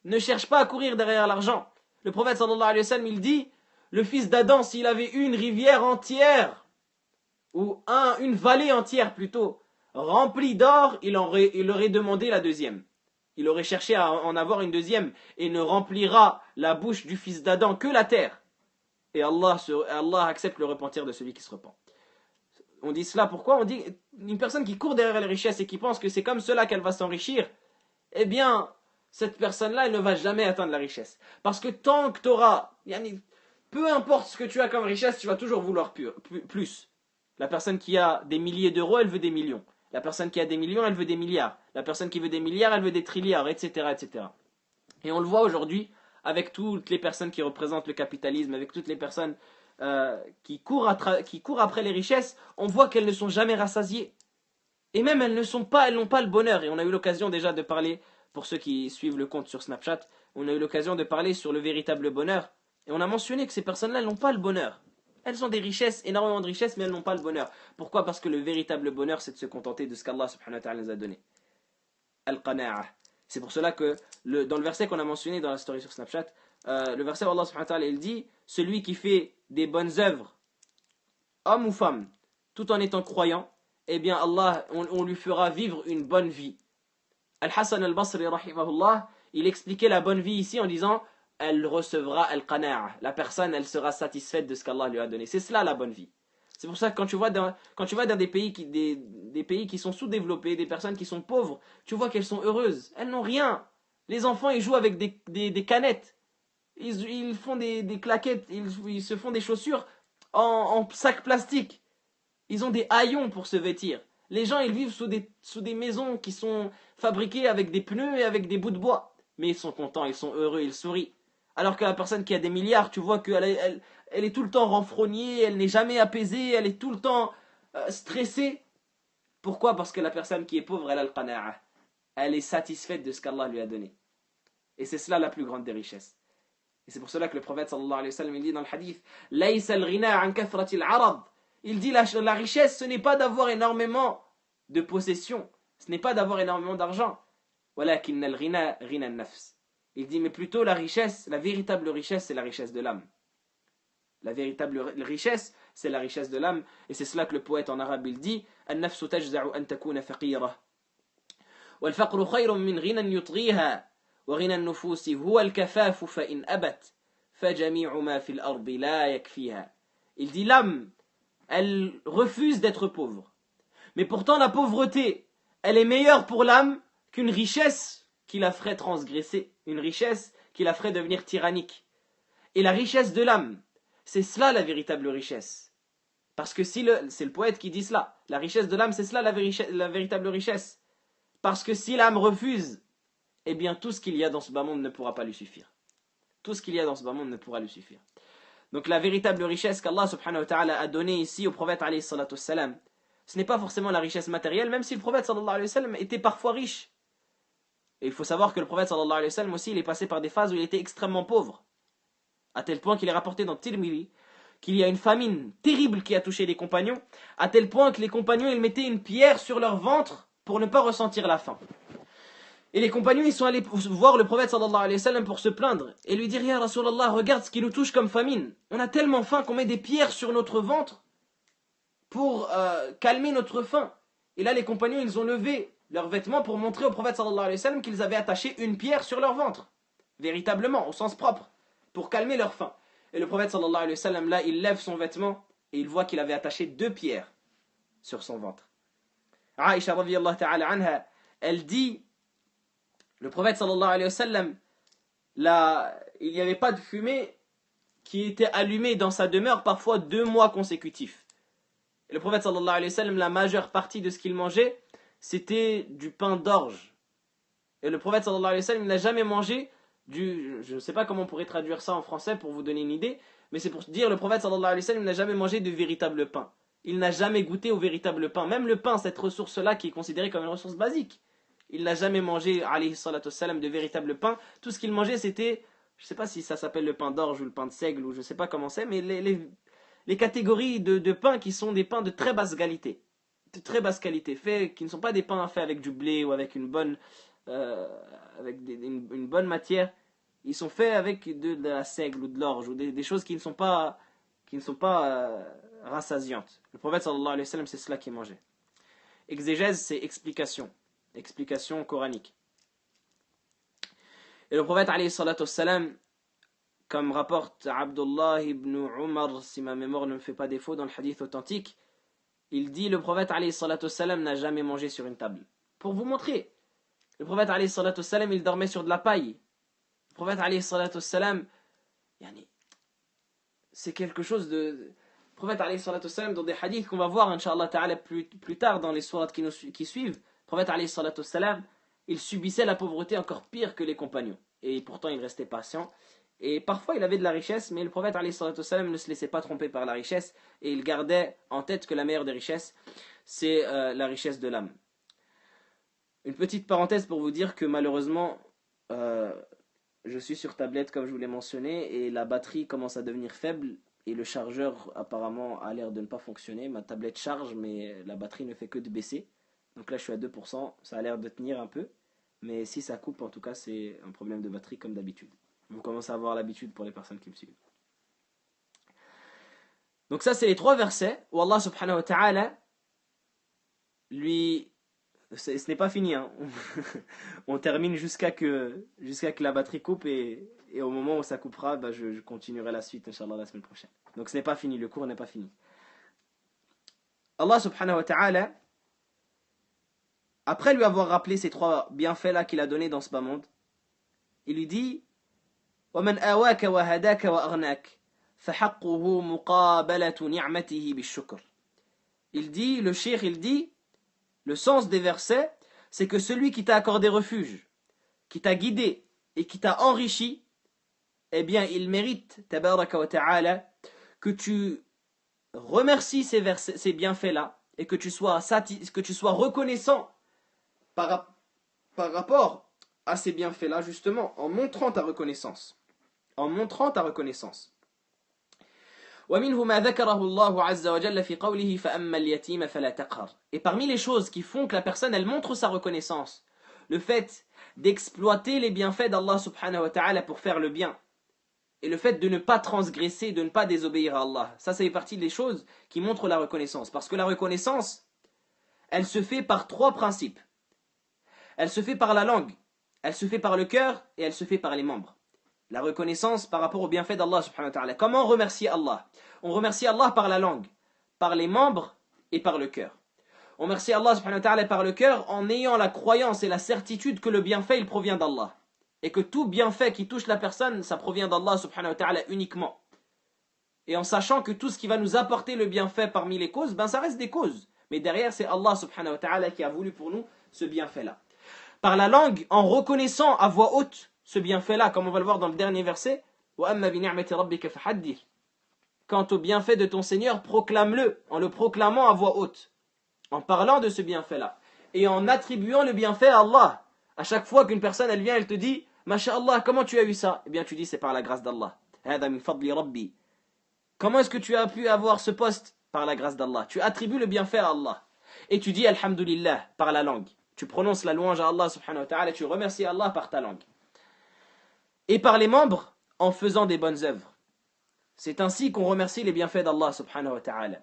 Ne cherche pas à courir derrière l'argent. Le prophète sallallahu alayhi wa sallam, il dit: le fils d'Adam, s'il avait eu une rivière entière, ou une vallée entière plutôt, remplie d'or, il aurait demandé la deuxième. Il aurait cherché à en avoir une deuxième, et ne remplira la bouche du fils d'Adam que la terre. Et Allah accepte le repentir de celui qui se repent. On dit cela pourquoi? On dit une personne qui court derrière les richesses et qui pense que c'est comme cela qu'elle va s'enrichir, eh bien, cette personne-là, elle ne va jamais atteindre la richesse. Parce que tant que tu auras, peu importe ce que tu as comme richesse, tu vas toujours vouloir plus. La personne qui a des milliers d'euros, elle veut des millions. La personne qui a des millions, elle veut des milliards. La personne qui veut des milliards, elle veut des trilliards, etc., etc. Et on le voit aujourd'hui avec toutes les personnes qui représentent le capitalisme, avec toutes les personnes qui courent après les richesses, on voit qu'elles ne sont jamais rassasiées. Et même elles n'ont pas le bonheur. Et on a eu l'occasion déjà de parler, pour ceux qui suivent le compte sur Snapchat, on a eu l'occasion de parler sur le véritable bonheur. Et on a mentionné que ces personnes-là, elles n'ont pas le bonheur. Elles ont des richesses, énormément de richesses, mais elles n'ont pas le bonheur. Pourquoi? Parce que le véritable bonheur, c'est de se contenter de ce qu'Allah subhanahu wa ta'ala nous a donné. Al-qana'a. C'est pour cela que dans le verset qu'on a mentionné dans la story sur Snapchat, le verset où Allah subhanahu wa ta'ala il dit: celui qui fait des bonnes œuvres, homme ou femme, tout en étant croyant, eh bien Allah, on lui fera vivre une bonne vie. Al-Hassan al-Basri, rahimahullah, il expliquait la bonne vie ici en disant: elle recevra al-qana'a. La personne, elle sera satisfaite de ce qu'Allah lui a donné. C'est cela la bonne vie. C'est pour ça que quand tu vas dans des pays qui sont sous-développés, des personnes qui sont pauvres, tu vois qu'elles sont heureuses. Elles n'ont rien. Les enfants, ils jouent avec des canettes. Ils font des claquettes. Ils se font des chaussures en sac plastique. Ils ont des haillons pour se vêtir. Les gens, ils vivent sous des maisons qui sont fabriquées avec des pneus et avec des bouts de bois. Mais ils sont contents, ils sont heureux, ils sourient. Alors que la personne qui a des milliards, tu vois qu'elle est tout le temps renfrognée, elle n'est jamais apaisée, elle est tout le temps stressée. Pourquoi? Parce que la personne qui est pauvre, elle a le qana'a. Elle est satisfaite de ce qu'Allah lui a donné. Et c'est cela la plus grande des richesses. Et c'est pour cela que le prophète sallallahu alayhi wa sallam il dit dans le hadith: Laysa al-ghina an kathrati al-arad. Il dit la richesse, ce n'est pas d'avoir énormément de possessions, ce n'est pas d'avoir énormément d'argent. Walakin al-ghina ghina an-nafs. Il dit, mais plutôt la richesse, la véritable richesse, c'est la richesse de l'âme. La véritable richesse, c'est la richesse de l'âme. Et c'est cela que le poète en arabe, il dit, النفس تجزع أن تكون فقيرة والفقر خير من غنى يطغيها وغنى النفوس هو الكفاف فإن أبت فجميع ما في الأرض لا يكفيها. Il dit, l'âme, elle refuse d'être pauvre. Mais pourtant, la pauvreté, elle est meilleure pour l'âme qu'une richesse qui la ferait transgresser, une richesse qui la ferait devenir tyrannique. Et la richesse de l'âme, c'est cela la véritable richesse. Parce que c'est le poète qui dit cela, la richesse de l'âme, c'est cela la véritable richesse. Parce que si l'âme refuse, eh bien tout ce qu'il y a dans ce bas monde ne pourra pas lui suffire. Tout ce qu'il y a dans ce bas monde ne pourra lui suffire. Donc la véritable richesse qu'Allah subhanahu wa ta'ala a donnée ici au prophète alayhi salatu wassalam, ce n'est pas forcément la richesse matérielle, même si le prophète sallallahu alayhi wa sallam était parfois riche. Et il faut savoir que le prophète sallallahu alayhi wa sallam aussi, il est passé par des phases où il était extrêmement pauvre. À tel point qu'il est rapporté dans Tirmidhi qu'il y a une famine terrible qui a touché les compagnons, à tel point que les compagnons, ils mettaient une pierre sur leur ventre pour ne pas ressentir la faim. Et les compagnons, ils sont allés voir le prophète sallallahu alayhi wa sallam pour se plaindre et lui dire, Ya Rasulallah, regarde ce qui nous touche comme famine. On a tellement faim qu'on met des pierres sur notre ventre pour calmer notre faim. Et là, les compagnons, ils ont levé leurs vêtements pour montrer au prophète sallallahu alayhi wa sallam qu'ils avaient attaché une pierre sur leur ventre. Véritablement, au sens propre, pour calmer leur faim. Et le prophète sallallahu alayhi wa sallam, là, il lève son vêtement et il voit qu'il avait attaché 2 pierres sur son ventre. Aïcha radiyallahu ta'ala anha, elle dit, le prophète sallallahu alayhi wa sallam, là, il n'y avait pas de fumée qui était allumée dans sa demeure parfois 2 mois consécutifs. Et le prophète sallallahu alayhi wa sallam, la majeure partie de ce qu'il mangeait, c'était du pain d'orge. Et le prophète sallallahu alayhi wa sallam, il n'a jamais mangé je ne sais pas comment on pourrait traduire ça en français pour vous donner une idée, mais c'est pour dire le prophète sallallahu alayhi wa sallam n'a jamais mangé de véritable pain. Il n'a jamais goûté au véritable pain. Même le pain, cette ressource-là qui est considérée comme une ressource basique, il n'a jamais mangé, alayhi salatu wassalam, de véritable pain. Tout ce qu'il mangeait, c'était, je ne sais pas si ça s'appelle le pain d'orge ou le pain de seigle, ou je ne sais pas comment c'est, mais les catégories de pains qui sont des pains de très basse qualité. De très basse qualité, qui ne sont pas des pains faits avec du blé ou avec une bonne matière. Ils sont faits avec de la seigle ou de l'orge ou des choses qui ne sont pas rassasiantes. Le prophète sallallahu alayhi wa sallam, c'est cela qu'il mangeait. Exégèse, c'est explication coranique. Et le prophète alayhi salatu wassalam, comme rapporte Abdullah ibn Umar, si ma mémoire ne me fait pas défaut dans le hadith authentique, il dit, le prophète alayhi salatu wassalam n'a jamais mangé sur une table. Pour vous montrer, le prophète alayhi salatu wassalam, il dormait sur de la paille. Le prophète alayhi salatu wassalam, c'est quelque chose de... Le prophète alayhi salatu wassalam, dans des hadiths qu'on va voir, Inch'Allah ta'ala, plus tard dans les sourates qui suivent, le prophète alayhi salatu wassalam, il subissait la pauvreté encore pire que les compagnons. Et pourtant, il restait patient. Et parfois, il avait de la richesse, mais le prophète alayhi salatu wassalam ne se laissait pas tromper par la richesse, et il gardait en tête que la meilleure des richesses, c'est la richesse de l'âme. Une petite parenthèse pour vous dire que malheureusement, je suis sur tablette comme je vous l'ai mentionné, et la batterie commence à devenir faible, et le chargeur apparemment a l'air de ne pas fonctionner. Ma tablette charge, mais la batterie ne fait que de baisser. Donc là, je suis à 2%, ça a l'air de tenir un peu, mais si ça coupe, en tout cas, c'est un problème de batterie comme d'habitude. Vous commencez à avoir l'habitude pour les personnes qui me suivent. Donc ça, c'est les 3 versets où Allah subhanahu wa ta'ala, lui... Ce n'est pas fini, hein. On termine jusqu'à que la batterie coupe, et au moment où ça coupera, je continuerai la suite, Inch'Allah, la semaine prochaine. Donc ce n'est pas fini, le cours n'est pas fini. Allah subhanahu wa ta'ala, après lui avoir rappelé ces 3 bienfaits-là qu'il a donnés dans ce bas monde, il lui dit وَمَنْ آوَاكَ وَهَدَاكَ وَأَغْنَاكَ فَحَقُّهُ مُقَابَلَةُ نِعْمَتِهِ بِالشُّكْرِ. Il dit, le cheikh, il dit, le sens des versets, c'est que celui qui t'a accordé refuge, qui t'a guidé et qui t'a enrichi, eh bien, il mérite, tabaraka wa ta'ala, que tu remercies ces bienfaits-là et que tu sois reconnaissant par rapport à ces bienfaits-là, justement, en montrant ta reconnaissance. ومنه ما ذكره الله عز وجل في قوله فأما اليتيم فلا تقهر. Et parmi les choses qui font que la personne elle montre sa reconnaissance, le fait d'exploiter les bienfaits d'Allah subhanahu wa ta'ala pour faire le bien. Et le fait de ne pas transgresser, de ne pas désobéir à Allah. Ça fait partie des choses qui montrent la reconnaissance. Parce que la reconnaissance, elle se fait par 3 principes. Elle se fait par la langue, elle se fait par le cœur et elle se fait par les membres. La reconnaissance par rapport aux bienfaits d'Allah subhanahu wa ta'ala. Comment remercier Allah? On remercie Allah par la langue, par les membres et par le cœur. On remercie Allah subhanahu wa ta'ala par le cœur en ayant la croyance et la certitude que le bienfait il provient d'Allah. Et que tout bienfait qui touche la personne, ça provient d'Allah subhanahu wa ta'ala uniquement. Et en sachant que tout ce qui va nous apporter le bienfait parmi les causes, ben ça reste des causes. Mais derrière c'est Allah subhanahu wa ta'ala qui a voulu pour nous ce bienfait-là. Par la langue, en reconnaissant à voix haute ce bienfait-là, comme on va le voir dans le dernier verset, quant au bienfait de ton Seigneur, proclame-le, en le proclamant à voix haute, en parlant de ce bienfait-là, et en attribuant le bienfait à Allah. À chaque fois qu'une personne elle vient, elle te dit, Masha'Allah, comment tu as eu ça? Eh bien tu dis, c'est par la grâce d'Allah. Comment est-ce que tu as pu avoir ce poste? Par la grâce d'Allah. Tu attribues le bienfait à Allah. Et tu dis, Alhamdulillah, par la langue. Tu prononces la louange à Allah subhanahu wa ta'ala et tu remercies Allah par ta langue. Et par les membres, en faisant des bonnes œuvres. C'est ainsi qu'on remercie les bienfaits d'Allah subhanahu wa ta'ala.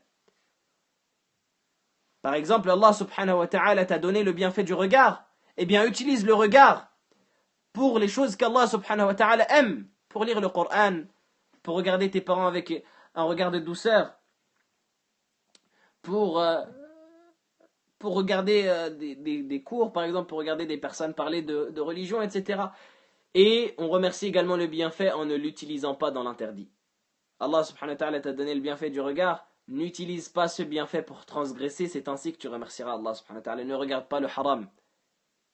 Par exemple, Allah subhanahu wa ta'ala t'a donné le bienfait du regard. Eh bien, utilise le regard pour les choses qu'Allah subhanahu wa ta'ala aime. Pour lire le Coran, pour regarder tes parents avec un regard de douceur, pour regarder des cours, par exemple, pour regarder des personnes parler de religion, etc. Et on remercie également le bienfait en ne l'utilisant pas dans l'interdit. Allah subhanahu wa ta'ala t'a donné le bienfait du regard. N'utilise pas ce bienfait pour transgresser, c'est ainsi que tu remercieras Allah subhanahu wa ta'ala. Ne regarde pas le haram.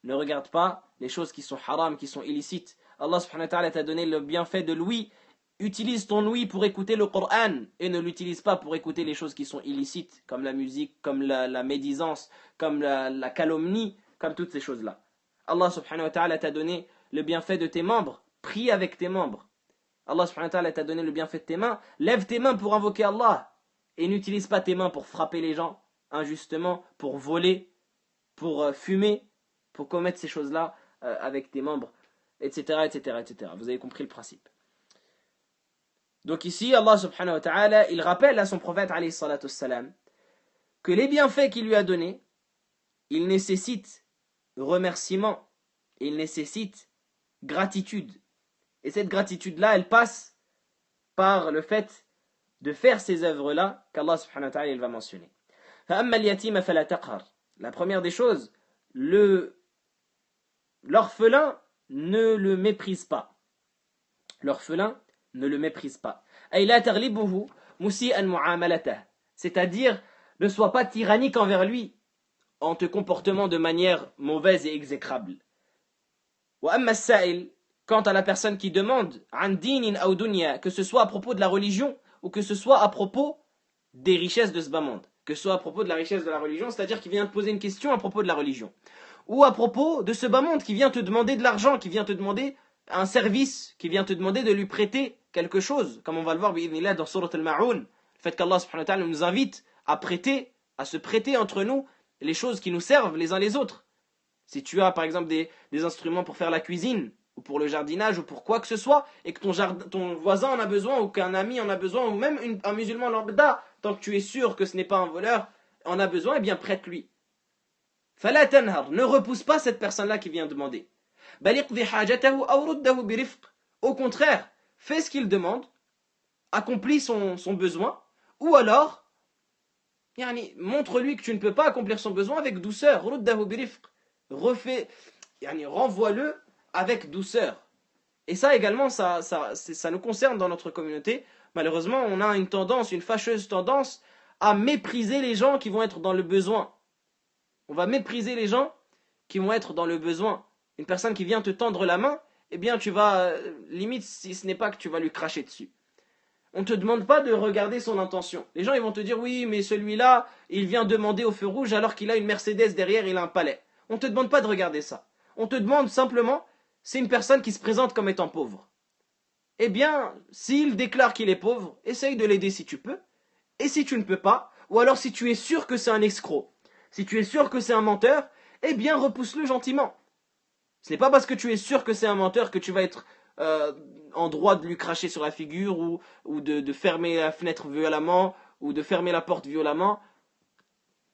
Ne regarde pas les choses qui sont haram, qui sont illicites. Allah subhanahu wa ta'ala t'a donné le bienfait de l'ouïe. Utilise ton ouïe pour écouter le Coran et ne l'utilise pas pour écouter les choses qui sont illicites, comme la musique, comme la médisance, comme la calomnie, comme toutes ces choses-là. Allah subhanahu wa ta'ala t'a donné le bienfait de tes membres. Prie avec tes membres. Allah subhanahu wa ta'ala t'a donné le bienfait de tes mains. Lève tes mains pour invoquer Allah. Et n'utilise pas tes mains pour frapper les gens injustement, pour voler, pour fumer, pour commettre ces choses-là avec tes membres, etc., etc., etc. Vous avez compris le principe. Donc ici, Allah subhanahu wa ta'ala, il rappelle à son prophète alayhi salatu wassalam, que les bienfaits qu'il lui a donnés, ils nécessitent remerciement, ils nécessitent gratitude. Et cette gratitude-là, elle passe par le fait de faire ces œuvres-là qu'Allah subhanahu wa ta'ala il va mentionner. فَأَمَّا الْيَتِيمَ فَلَا تَقْهَرْ. La première des choses, l'orphelin ne le méprise pas. L'orphelin ne le méprise pas. أي لا تغلبه مسيئا معاملته. C'est-à-dire, ne sois pas tyrannique envers lui en te comportant de manière mauvaise et exécrable. وَأَمَّا السَّائِلِ. Quant à la personne qui demande عن دين أو دنيا, que ce soit à propos de la religion ou que ce soit à propos des richesses de ce bas monde, que ce soit à propos de la richesse de la religion, c'est-à-dire qu'il vient te poser une question à propos de la religion, ou à propos de ce bas monde qui vient te demander de l'argent, qui vient te demander un service, qui vient te demander de lui prêter quelque chose, comme on va le voir dans Surat Al-Ma'un, le fait qu'Allah subhanahu wa ta'ala nous invite à prêter, à se prêter entre nous les choses qui nous servent les uns les autres. Si tu as par exemple des instruments pour faire la cuisine, ou pour le jardinage, ou pour quoi que ce soit, et que ton voisin en a besoin, ou qu'un ami en a besoin, ou même un musulman lambda, tant que tu es sûr que ce n'est pas un voleur, en a besoin, eh bien prête-lui. فَلَا تَنْهَرْ. Ne repousse pas cette personne-là qui vient demander. بَلْ اقْضِ حَاجَتَهُ أَوْ رُدَّهُ بِرِفْقٍ. Au contraire, fais ce qu'il demande, accomplis son besoin, ou alors, montre-lui que tu ne peux pas accomplir son besoin avec douceur. رُدَّهُ بِرِفْقٍ. Renvoie-le avec douceur. Et ça également, ça nous concerne dans notre communauté. Malheureusement, on a une fâcheuse tendance à mépriser les gens qui vont être dans le besoin. On va mépriser les gens qui vont être dans le besoin. Une personne qui vient te tendre la main, eh bien tu vas, limite si ce n'est pas que tu vas lui cracher dessus. On ne te demande pas de regarder son intention. Les gens ils vont te dire, oui mais celui-là, il vient demander au feu rouge alors qu'il a une Mercedes derrière, il a un palais. On ne te demande pas de regarder ça. On te demande simplement, c'est une personne qui se présente comme étant pauvre. Eh bien, s'il déclare qu'il est pauvre, essaye de l'aider si tu peux. Et si tu ne peux pas, ou alors si tu es sûr que c'est un escroc, si tu es sûr que c'est un menteur, eh bien repousse-le gentiment. Ce n'est pas parce que tu es sûr que c'est un menteur que tu vas être en droit de lui cracher sur la figure ou de fermer la fenêtre violemment ou de fermer la porte violemment.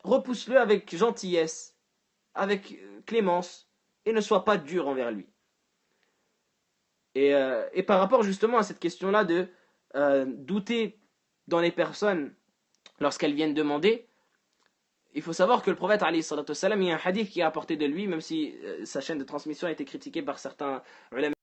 Repousse-le avec gentillesse, avec clémence, et ne sois pas dur envers lui. Et par rapport justement à cette question-là de douter dans les personnes lorsqu'elles viennent demander, il faut savoir que le prophète, alayhi salatu wassalam, il y a un hadith qui est apporté de lui, même si sa chaîne de transmission a été critiquée par certains ulama